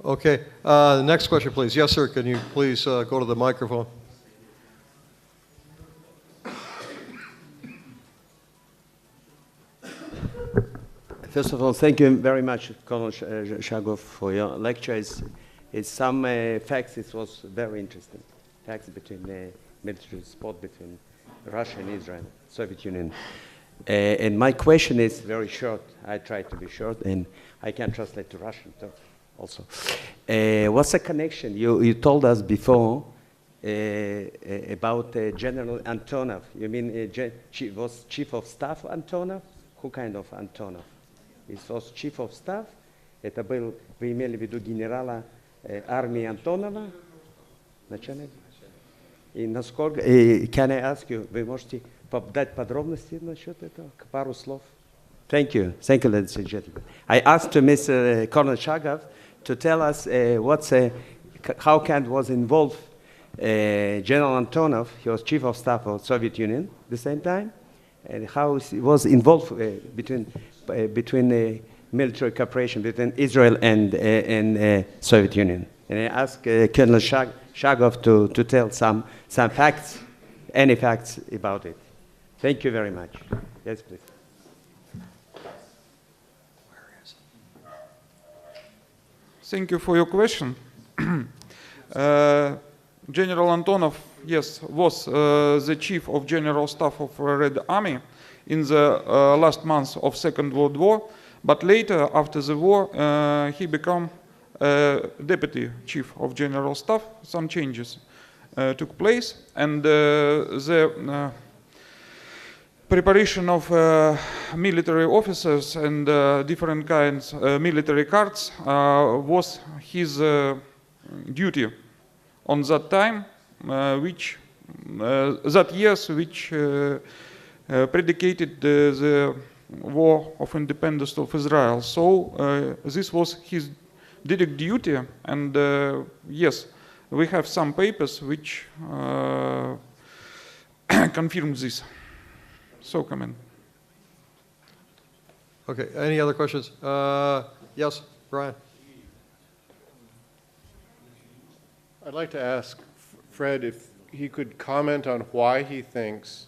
Okay, the next question, please. Yes, sir, can you please go to the microphone? First of all, thank you very much, Colonel Shagov, for your lecture. It's some facts. It was very interesting. Facts between military support between Russia and Israel, Soviet Union. And my question is very short. I try to be short, and I can translate to Russian too, also. What's the connection? You told us before about General Antonov. You mean was Chief of Staff Antonov? Who kind of Antonov? It was Chief of Staff. Это был, вы имели в виду генерала армии Антонова? Начальник? И насколько, can I ask you, вы можете дать подробности насчет этого, пару слов? Thank you, ladies and gentlemen. I asked Mr. Colonel Shagov to tell us how Kant was involved. General Antonov, he was Chief of Staff of Soviet Union at the same time, and how he was involved between military cooperation between Israel and Soviet Union. And I asked Colonel Shagov to tell some facts, any facts about it. Thank you very much. Yes, please. Thank you for your question. General Antonov, yes, was the Chief of General Staff of Red Army in the last months of Second World War, but later, after the war, he became Deputy Chief of General Staff, some changes took place, and the preparation of military officers and different kinds military cards was his duty on that time, which predicated the War of Independence of Israel. So this was his direct duty, and yes, we have some papers which confirm this. So comment. Okay, any other questions? Yes, Brian? I'd like to ask Fred if he could comment on why he thinks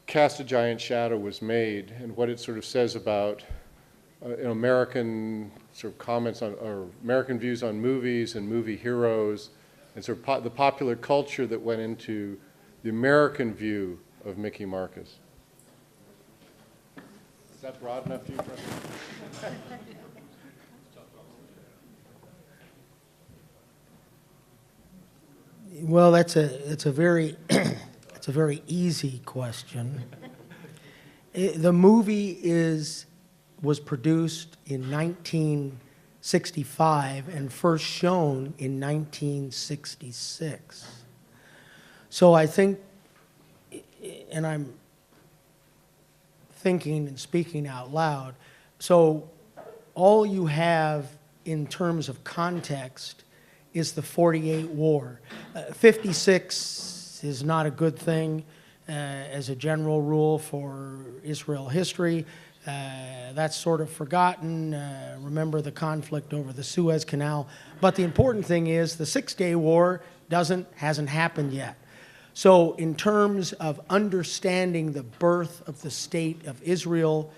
Cast a Giant Shadow was made and what it sort of says about American sort of comments on, or American views on movies and movie heroes, and sort of the popular culture that went into the American view of Mickey Marcus. Is that broad enough for you, Fred? Well, it's a very it's a very easy question. The movie was produced in 1965 and first shown in 1966. So I think, and I'm thinking and speaking out loud, so all you have in terms of context is the 48 war. 56 is not a good thing as a general rule for Israel history. That's sort of forgotten. Remember the conflict over the Suez Canal. But the important thing is the Six-Day War hasn't happened yet. So in terms of understanding the birth of the state of Israel,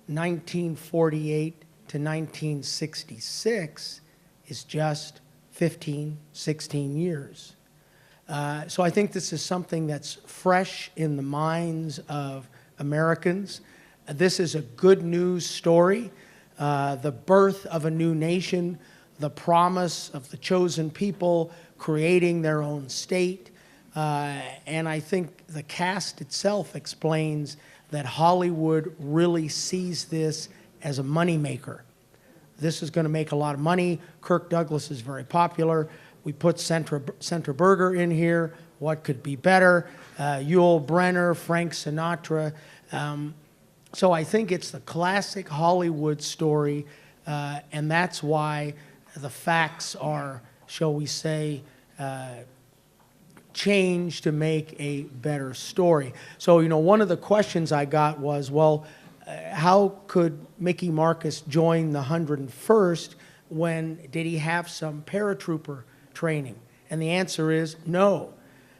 1948 to 1966 is just 15, 16 years. So I think this is something that's fresh in the minds of Americans. This is a good news story, the birth of a new nation, the promise of the chosen people creating their own state. And I think the cast itself explains that Hollywood really sees this as a moneymaker. This is going to make a lot of money. Kirk Douglas is very popular. We put Sandra Berger in here. What could be better? Yul Brynner, Frank Sinatra. So I think it's the classic Hollywood story, and that's why the facts are, shall we say, changed to make a better story. So, you know, one of the questions I got was, well, how could Mickey Marcus join the 101st when did he have some paratrooper training? And the answer is no.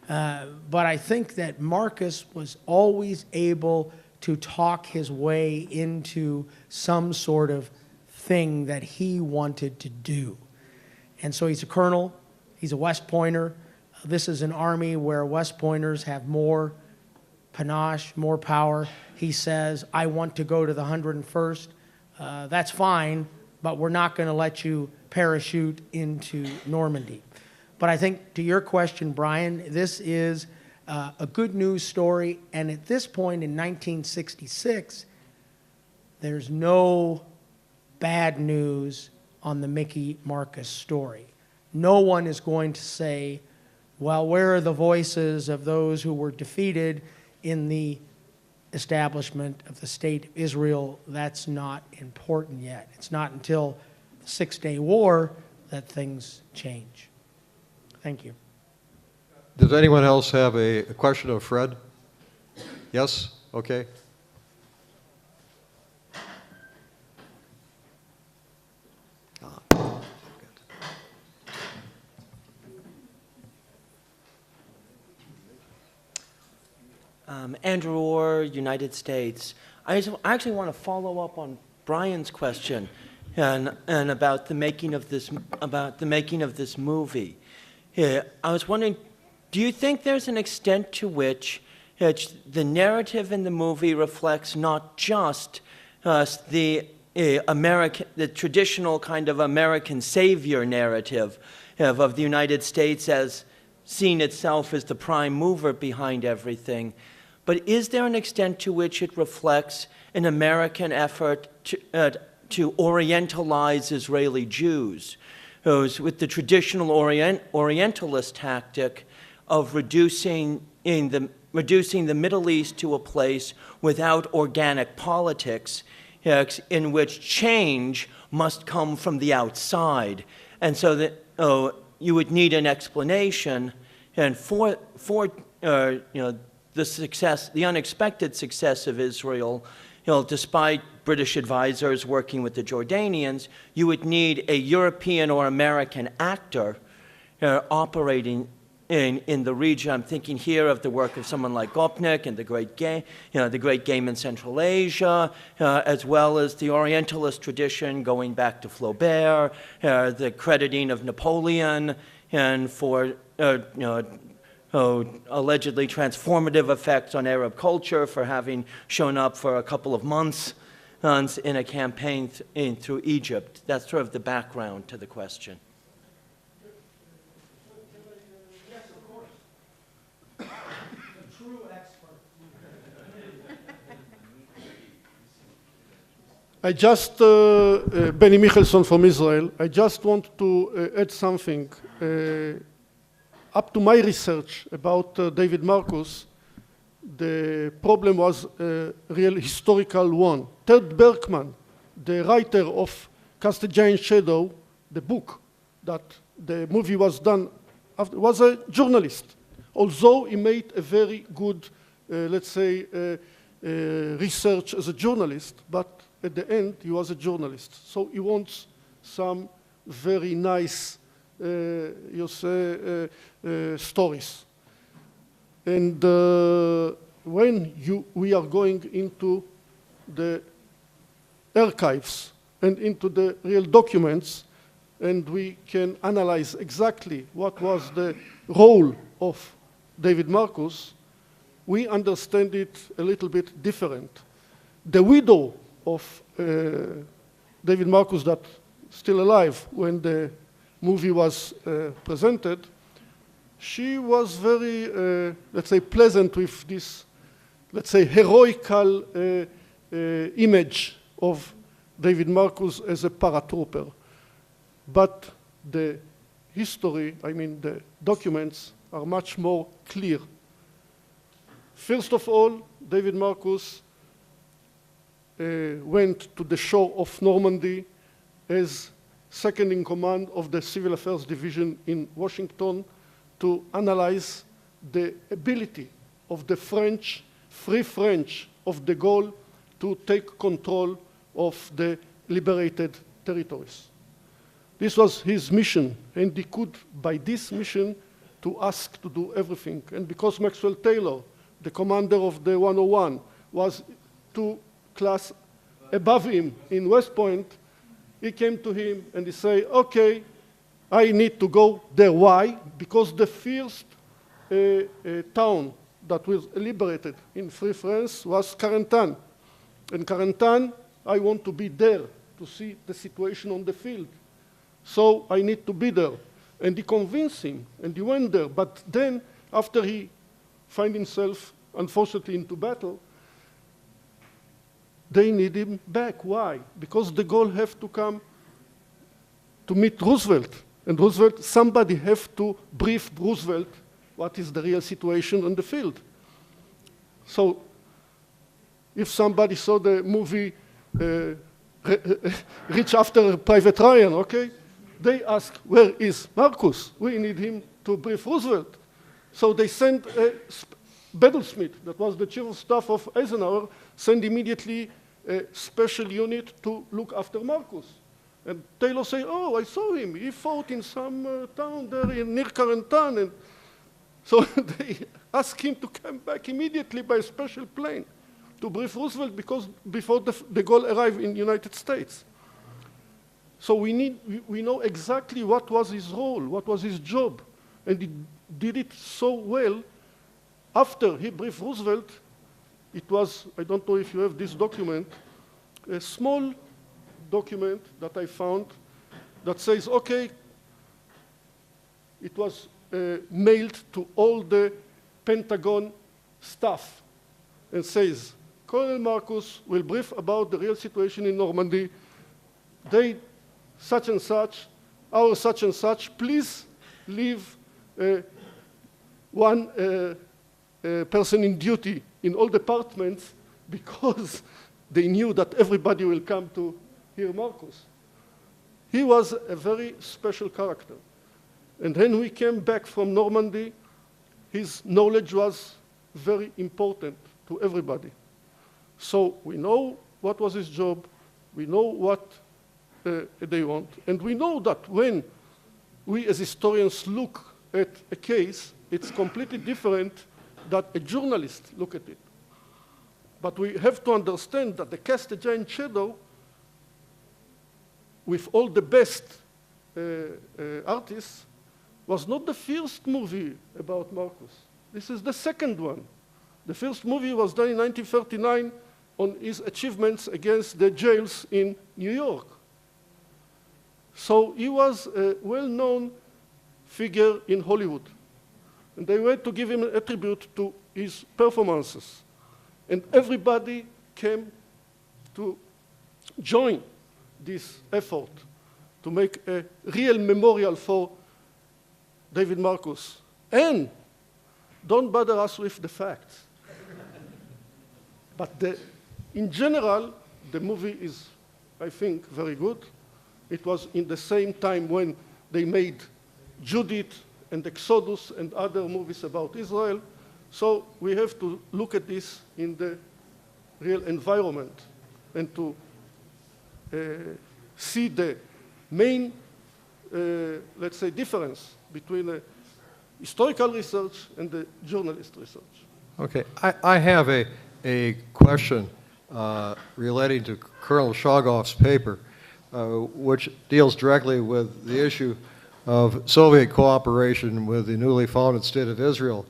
But I think that Marcus was always able to talk his way into some sort of thing that he wanted to do. And so he's a colonel, he's a West Pointer. This is an army where West Pointers have more panache, more power. He says, I want to go to the 101st. That's fine, but we're not going to let you parachute into Normandy. But I think to your question, Brian, this is a good news story. And at this point in 1966, there's no bad news on the Mickey Marcus story. No one is going to say, well, where are the voices of those who were defeated in the establishment of the State of Israel? That's not important yet. It's not until the Six-Day War that things change. Thank you. Does anyone else have a question of Fred? Yes? Okay. Andrew Orr, United States. I actually want to follow up on Brian's question and about the making of this movie. I was wondering, do you think there's an extent to which the narrative in the movie reflects not just the the traditional kind of American savior narrative of the United States as seeing itself as the prime mover behind everything. But is there an extent to which it reflects an American effort to Orientalize Israeli Jews, with the traditional Orientalist tactic of reducing the Middle East to a place without organic politics, in which change must come from the outside, and so that you would need an explanation, and for the unexpected success of Israel, despite British advisors working with the Jordanians, you would need a European or American actor operating in the region. I'm thinking here of the work of someone like Gopnik and the Great Game in Central Asia, as well as the Orientalist tradition going back to Flaubert, the crediting of Napoleon, and for allegedly transformative effects on Arab culture for having shown up for a couple of months in a campaign through Egypt. That's sort of the background to the question. I just, Benny Michelson from Israel, I just want to add something. Up to my research about David Marcus, the problem was a real historical one. Ted Berkman, the writer of Cast a Giant Shadow, the book that the movie was done after, was a journalist. Although he made a very good, let's say, research as a journalist, but at the end, he was a journalist. So he wants some very nice, stories. And when we are going into the archives and into the real documents, and we can analyze exactly what was the role of David Marcus, we understand it a little bit different. The widow of David Marcus, that still alive when the movie was presented, she was very, let's say, pleasant with this, let's say, heroical image of David Marcus as a paratrooper. But the history, I mean, the documents are much more clear. First of all, David Marcus went to the shore of Normandy as second in command of the Civil Affairs Division in Washington to analyze the ability of the French, Free French of de Gaulle to take control of the liberated territories. This was his mission, and he could, by this mission, to ask to do everything. And because Maxwell Taylor, the commander of the 101, was 2 class above him in West Point, he came to him and he said, okay, I need to go there. Why? Because the first town that was liberated in Free France was Carentan. And Carentan, I want to be there to see the situation on the field. So I need to be there. And he convinced him, and he went there. But then, after he found himself, unfortunately, into battle, they need him back. Why? Because de Gaulle have to come to meet Roosevelt. And Roosevelt, somebody have to brief Roosevelt what is the real situation on the field. So if somebody saw the movie Reach After Private Ryan, okay, they ask, where is Marcus? We need him to brief Roosevelt. So they sent Bedelsmith, that was the chief of staff of Eisenhower, sent immediately a special unit to look after Marcus. And Taylor said, oh, I saw him. He fought in some town there near Carentan. And so they asked him to come back immediately by a special plane to brief Roosevelt because before de Gaulle arrived in the United States. So we know exactly what was his role, what was his job. And he did it so well. After he briefed Roosevelt, it was, I don't know if you have this document, a small document that I found that says, okay, it was mailed to all the Pentagon staff and says, Colonel Marcus will brief about the real situation in Normandy. They, such and such, our such and such, please leave one person in duty in all departments because they knew that everybody will come to hear Marcus. He was a very special character. And when we came back from Normandy, his knowledge was very important to everybody. So we know what was his job, we know what they want, and we know that when we as historians look at a case, it's completely different that a journalist look at it. But we have to understand that The Cast a Giant Shadow, with all the best artists, was not the first movie about Marcus. This is the second one. The first movie was done in 1939 on his achievements against the jails in New York. So he was a well-known figure in Hollywood. And they went to give him a tribute to his performances. And everybody came to join this effort to make a real memorial for David Marcus. And don't bother us with the facts. But in general, the movie is, I think, very good. It was in the same time when they made Judith and Exodus and other movies about Israel. So we have to look at this in the real environment and to see the main, let's say, difference between the historical research and the journalist research. Okay, I have a question relating to Colonel Shagov's paper, which deals directly with the issue of Soviet cooperation with the newly founded State of Israel.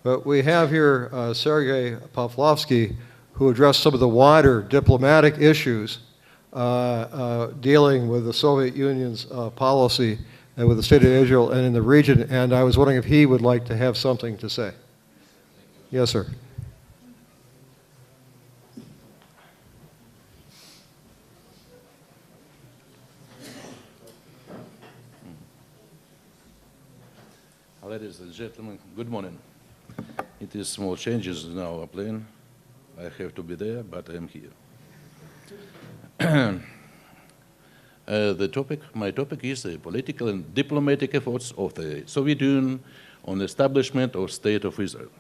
But we have here Sergei Pavlovsky, who addressed some of the wider diplomatic issues dealing with the Soviet Union's policy with the State of Israel and in the region, and I was wondering if he would like to have something to say. Yes, sir. Ladies and gentlemen, good morning. It is small changes in our plan. I have to be there, but I'm here. My topic is the political and diplomatic efforts of the Soviet Union on the establishment of State of Israel.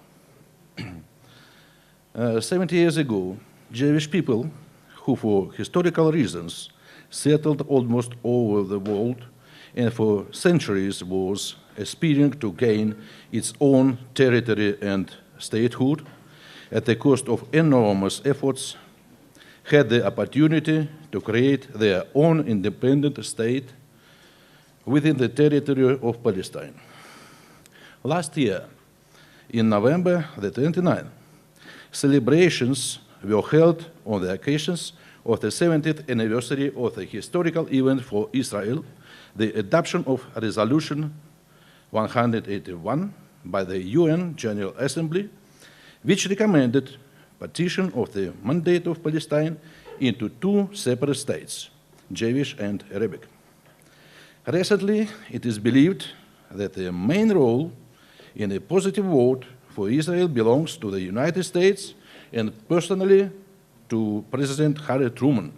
70 years ago, Jewish people, who for historical reasons settled almost all over the world and for centuries was aspiring to gain its own territory and statehood at the cost of enormous efforts, had the opportunity to create their own independent state within the territory of Palestine. Last year, in November the 29th, celebrations were held on the occasions of the 70th anniversary of the historical event for Israel, the adoption of Resolution 181 by the UN General Assembly, which recommended partition of the mandate of Palestine into two separate states, Jewish and Arabic. Recently, it is believed that the main role in a positive vote for Israel belongs to the United States and personally to President Harry Truman.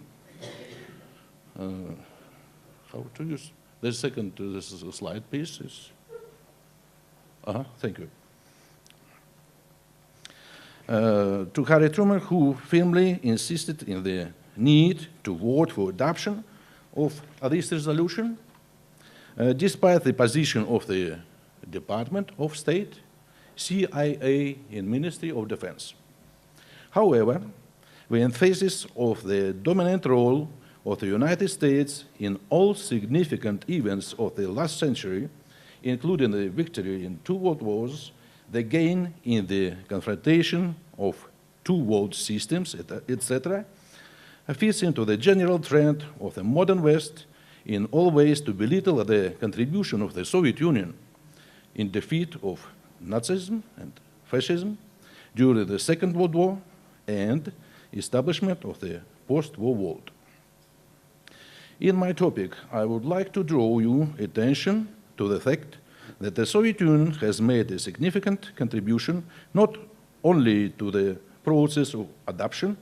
How to use the second slide, please? Thank you. To Harry Truman, who firmly insisted in the need to vote for adoption of this resolution, despite the position of the Department of State, CIA, and Ministry of Defense. However, the emphasis of the dominant role of the United States in all significant events of the last century, including the victory in two world wars, the gain in the confrontation of two world systems, etc., fits into the general trend of the modern West in all ways to belittle the contribution of the Soviet Union in defeat of Nazism and fascism during the Second World War and establishment of the post-war world. In my topic, I would like to draw your attention to the fact that the Soviet Union has made a significant contribution not only to the process of adoption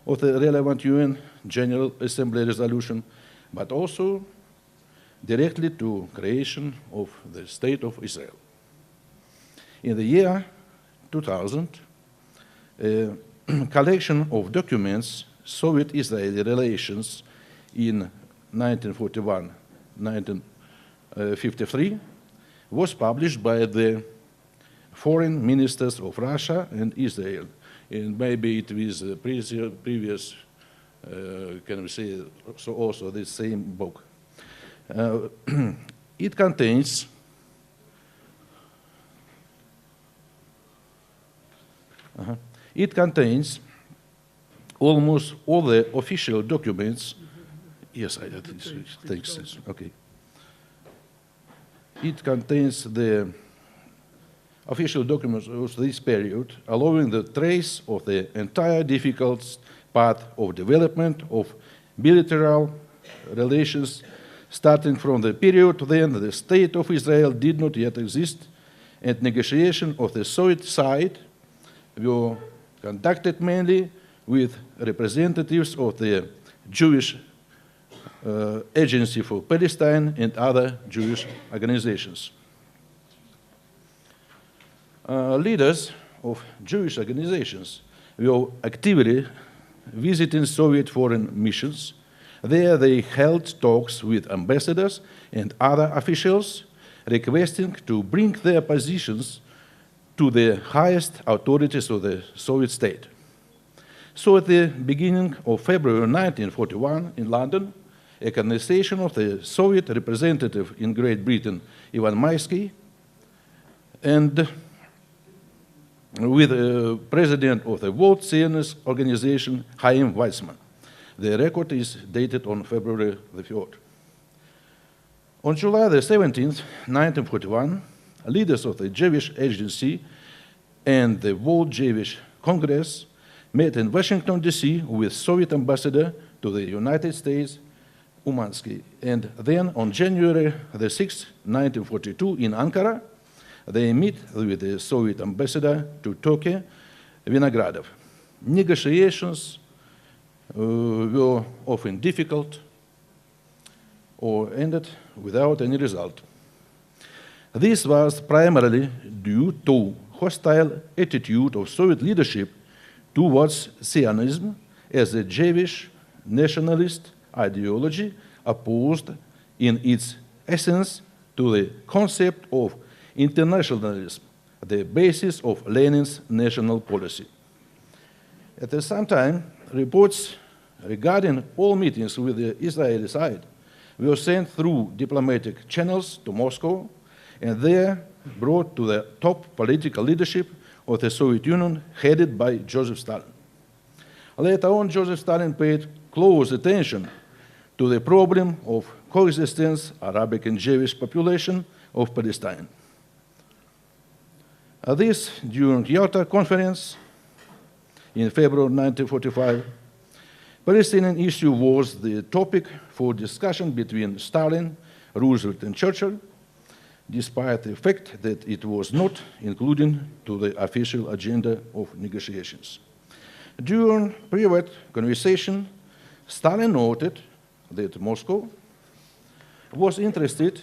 of the relevant UN General Assembly resolution, but also directly to creation of the State of Israel. In the year 2000, a collection of documents, Soviet-Israeli relations in 1941-1953, was published by the foreign ministers of Russia and Israel. And maybe it was the previous, can we say, so also the same book. It contains almost all the official documents. Yes, I think so. Okay. It contains the official documents of this period, allowing the trace of the entire difficult path of development of bilateral relations, starting from the period when the State of Israel did not yet exist, and negotiations of the Soviet side were conducted mainly with representatives of the Jewish Agency for Palestine and other Jewish organizations. Leaders of Jewish organizations were actively visiting Soviet foreign missions. There they held talks with ambassadors and other officials, requesting to bring their positions to the highest authorities of the Soviet state. So at the beginning of February 1941 in London, a conversation of the Soviet representative in Great Britain, Ivan Maisky, and with the president of the World Zionist Organization, Chaim Weizmann. The record is dated on February the 3rd. On July the 17th, 1941, leaders of the Jewish Agency and the World Jewish Congress met in Washington, D.C. with Soviet ambassador to the United States, Umansky. And then on January the 6th, 1942, in Ankara, they meet with the Soviet ambassador to Turkey, Vinogradov. Negotiations were often difficult or ended without any result. This was primarily due to hostile attitude of Soviet leadership towards Zionism as a Jewish nationalist ideology opposed in its essence to the concept of internationalism, the basis of Lenin's national policy. At the same time, reports regarding all meetings with the Israeli side were sent through diplomatic channels to Moscow and there brought to the top political leadership of the Soviet Union headed by Joseph Stalin. Later on, Joseph Stalin paid close attention to the problem of coexistence Arabic and Jewish population of Palestine. This during Yalta Conference in February 1945, Palestinian issue was the topic for discussion between Stalin, Roosevelt, and Churchill, despite the fact that it was not included to the official agenda of negotiations. During private conversation, Stalin noted that Moscow was interested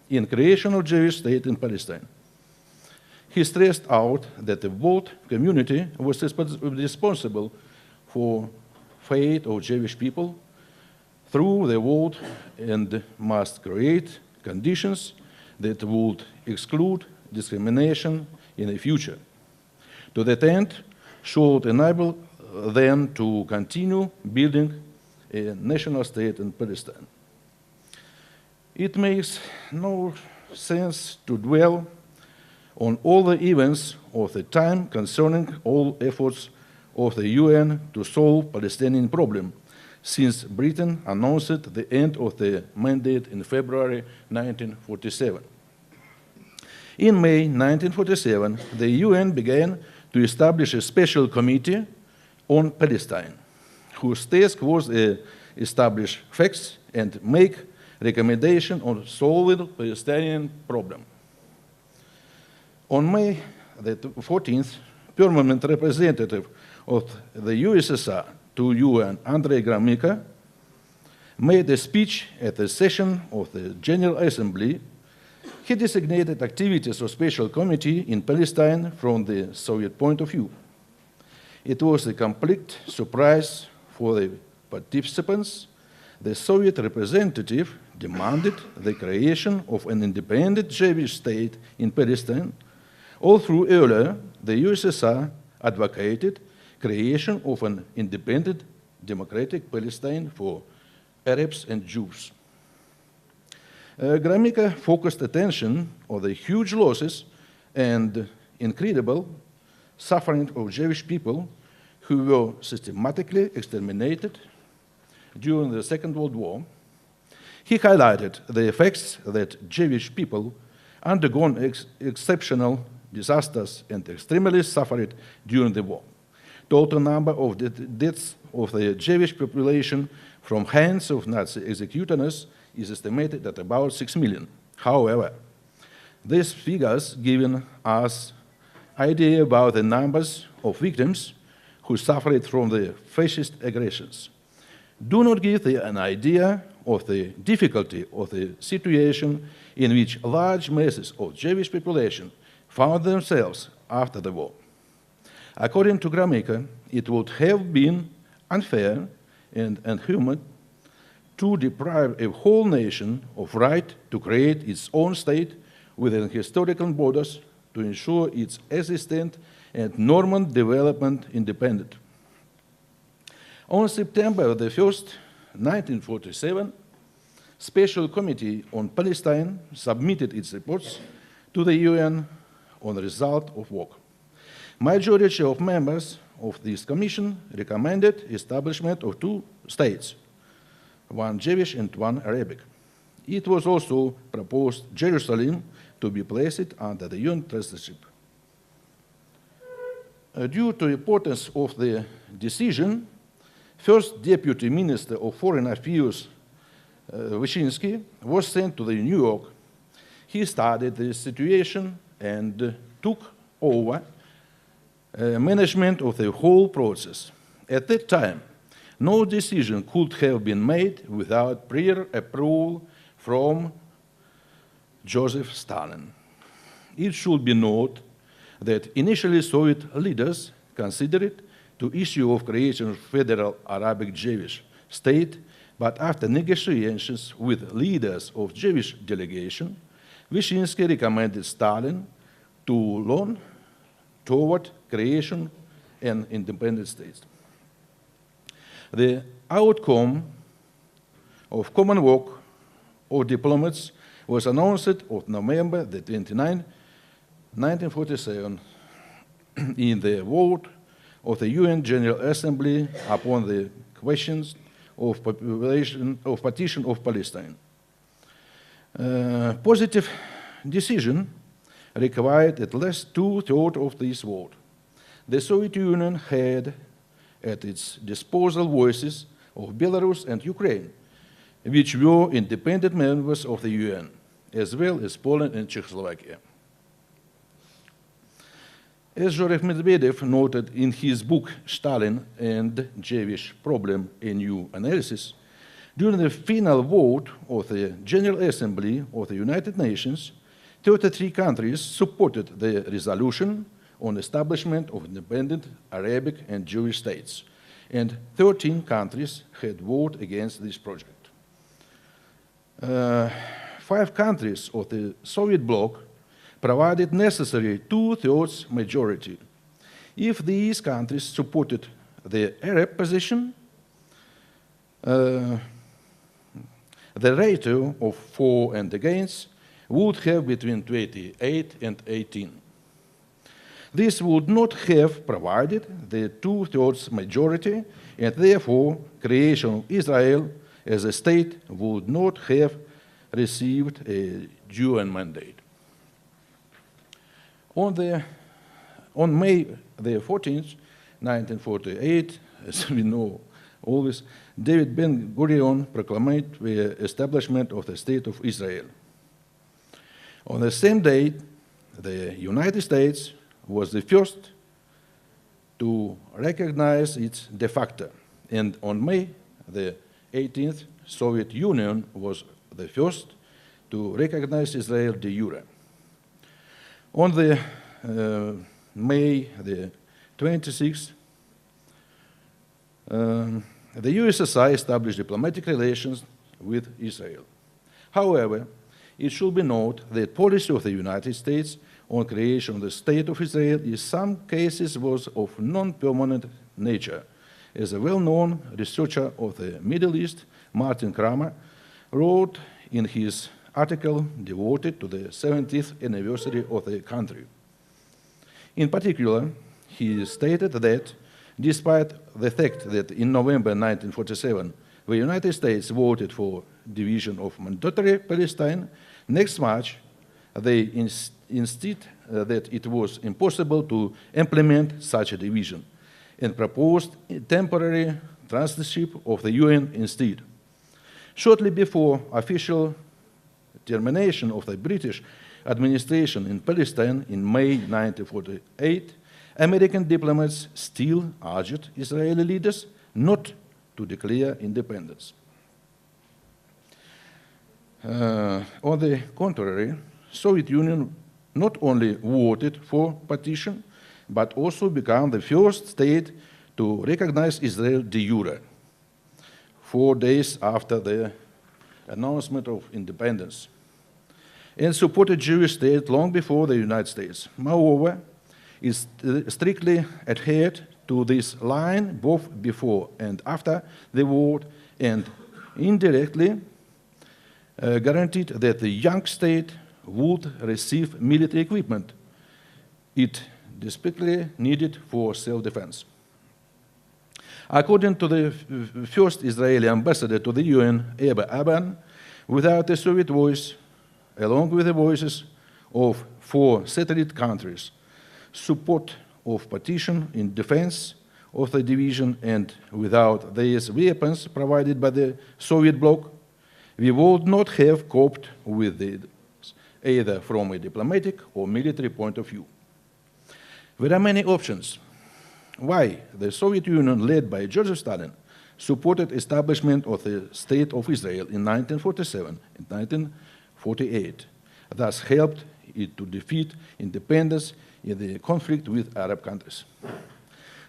in creation of Jewish state in Palestine. He stressed out that the world community was responsible for fate of Jewish people through the world and must create conditions that would exclude discrimination in the future. To that end, should enable them to continue building a national state in Palestine. It makes no sense to dwell on all the events of the time concerning all efforts of the UN to solve Palestinian problem, since Britain announced the end of the mandate in February 1947. In May 1947, the UN began to establish a special committee on Palestine, whose task was to establish facts and make recommendations on solving the Palestinian problem. On May the 14th, permanent representative of the USSR to UN, Andrei Gromyko, made a speech at the session of the General Assembly. He designated activities of special committee in Palestine from the Soviet point of view. It was a complete surprise for the participants. The Soviet representative demanded the creation of an independent Jewish state in Palestine. All through earlier, the USSR advocated creation of an independent democratic Palestine for Arabs and Jews. Gromyko focused attention on the huge losses and incredible suffering of Jewish people who were systematically exterminated during the Second World War. He highlighted the effects that Jewish people undergone exceptional disasters and extremely suffered during the war. Total number of the deaths of the Jewish population from hands of Nazi executors is estimated at about 6 million. However, these figures give us idea about the numbers of victims who suffered from the fascist aggressions. Do not give an idea of the difficulty of the situation in which large masses of Jewish population found themselves after the war. According to Gromyko, it would have been unfair and inhuman to deprive a whole nation of right to create its own state within historical borders to ensure its existence and normal development independent. On September the 1st, 1947, Special Committee on Palestine submitted its reports to the UN on the result of work. Majority of members of this commission recommended establishment of 2 states, one Jewish and one Arabic. It was also proposed Jerusalem to be placed under the UN trusteeship. Due to the importance of the decision, First Deputy Minister of Foreign Affairs, Wyszynski, was sent to New York. He studied the situation and took over management of the whole process. At that time, no decision could have been made without prior approval from Joseph Stalin. It should be noted that initially Soviet leaders considered the issue of creation of federal Arabic Jewish state, but after negotiations with leaders of Jewish delegation, Wyszynski recommended Stalin to lean toward creation and independent states. The outcome of common work of diplomats was announced on November the 29th, 1947, in the vote of the UN General Assembly upon the questions of partition of Palestine. Positive decision required at least 2/3 of this vote. The Soviet Union had at its disposal voices of Belarus and Ukraine, which were independent members of the UN, as well as Poland and Czechoslovakia. As Zhorek Medvedev noted in his book Stalin and Jewish Problem, a New Analysis, during the final vote of the General Assembly of the United Nations, 33 countries supported the resolution on establishment of independent Arabic and Jewish states, and 13 countries had voted against this project. 5 countries of the Soviet bloc provided necessary 2/3 majority. If these countries supported the Arab position, the ratio of for and against would have between 28 and 18. This would not have provided the two-thirds majority, and therefore creation of Israel as a state would not have received a UN mandate. On May the 14th, 1948, as we know always, David Ben-Gurion proclaimed the establishment of the State of Israel. On the same date, the United States was the first to recognize it de facto, and on May the 18th, Soviet Union was the first to recognize Israel de jure. On the May the 26th, the USSR established diplomatic relations with Israel. However, it should be noted that policy of the United States on creation of the State of Israel in some cases was of non-permanent nature. As a well-known researcher of the Middle East, Martin Kramer, wrote in his article devoted to the 70th anniversary of the country. In particular, he stated that despite the fact that in November 1947, the United States voted for division of mandatory Palestine, next March, they insisted that it was impossible to implement such a division and proposed a temporary trusteeship of the UN instead. Shortly before official termination of the British administration in Palestine in May 1948, American diplomats still urged Israeli leaders not to declare independence. On the contrary, Soviet Union not only voted for partition, but also became the first state to recognize Israel de jure, 4 days after the announcement of independence, and supported Jewish state long before the United States. Moreover, it strictly adhered to this line both before and after the war, and indirectly guaranteed that the young state would receive military equipment it desperately needed for self-defense. According to the first Israeli ambassador to the UN, Ebba Aban, without a Soviet voice, along with the voices of 4 satellite countries, support of partition in defense of the division, and without these weapons provided by the Soviet bloc, we would not have coped with it, either from a diplomatic or military point of view. There are many options why the Soviet Union, led by Joseph Stalin, supported establishment of the State of Israel in 1947 and 1948, thus helped it to defeat independence in the conflict with Arab countries.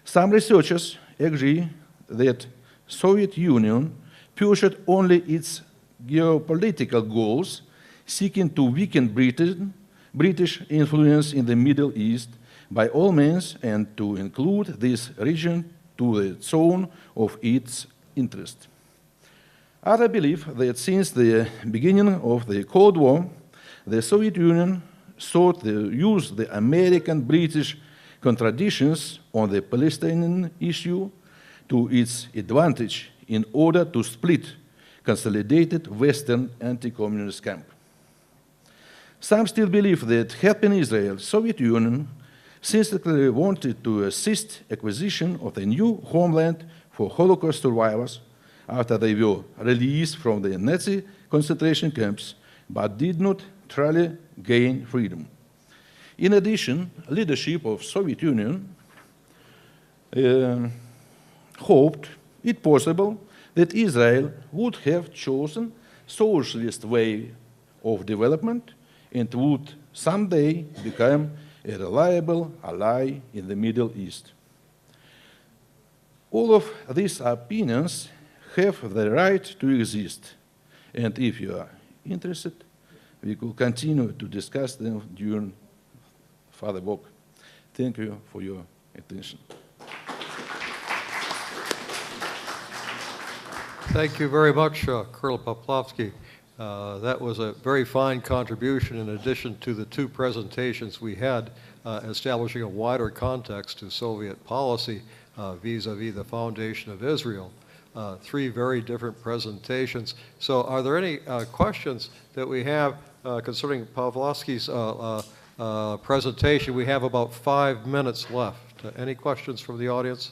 Some researchers agree that Soviet Union pursued only its geopolitical goals, seeking to weaken British influence in the Middle East by all means, and to include this region to the zone of its interest. Others believe that since the beginning of the Cold War, the Soviet Union sought to use the American-British contradictions on the Palestinian issue to its advantage in order to split consolidated Western anti-communist camp. Some still believe that helping Israel, Soviet Union sincerely wanted to assist acquisition of a new homeland for Holocaust survivors after they were released from the Nazi concentration camps, but did not truly gain freedom. In addition, leadership of Soviet Union hoped, if possible, that Israel would have chosen socialist way of development and would someday become a reliable ally in the Middle East. All of these opinions have the right to exist, and if you are interested, we could continue to discuss them during further work. Thank you for your attention. Thank you very much, Colonel Poplovsky. That was a very fine contribution in addition to the two presentations we had establishing a wider context to Soviet policy vis-a-vis the foundation of Israel. Three very different presentations. So are there any questions that we have concerning Pawlowski's presentation? We have about 5 minutes left. Any questions from the audience?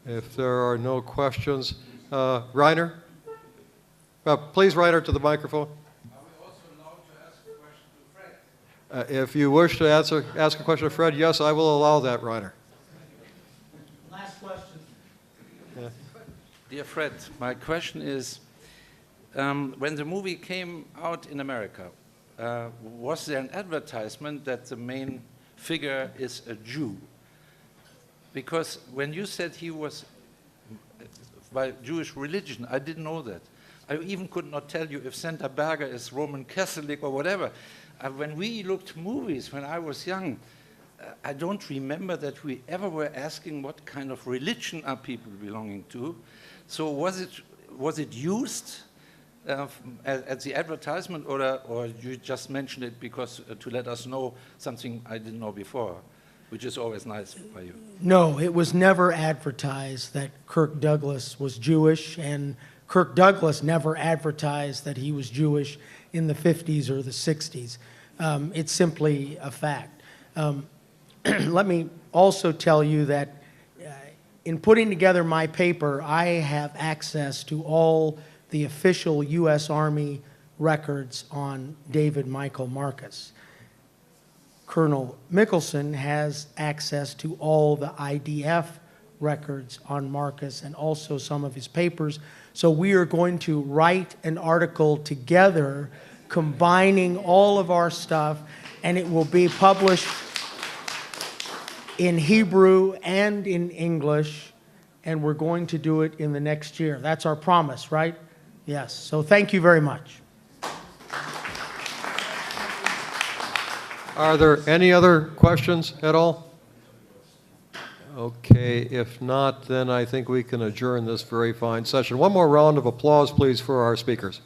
If there are no questions, Reiner? Please, Reiner, to the microphone. Are we also allowed to ask a question to Fred? If you wish to ask a question to Fred, yes, I will allow that, Reiner. Last question. Yeah. Dear Fred, my question is, when the movie came out in America, was there an advertisement that the main figure is a Jew? Because when you said he was by Jewish religion, I didn't know that. I even could not tell you if Santa Berger is Roman Catholic or whatever. When we looked movies when I was young, I don't remember that we ever were asking what kind of religion are people belonging to. So was it used at the advertisement, or you just mentioned it because to let us know something I didn't know before, which is always nice by you? No, it was never advertised that Kirk Douglas was Jewish, and Kirk Douglas never advertised that he was Jewish in the 50s or the 60s. It's simply a fact. Let me also tell you that in putting together my paper, I have access to all the official U.S. Army records on David Michael Marcus. Colonel Mickelson has access to all the IDF records on Marcus and also some of his papers. So we are going to write an article together combining all of our stuff, and it will be published in Hebrew and in English, and we're going to do it in the next year. That's our promise, right? Yes. So thank you very much. Are there any other questions at all? Okay, if not, then I think we can adjourn this very fine session. One more round of applause, please, for our speakers.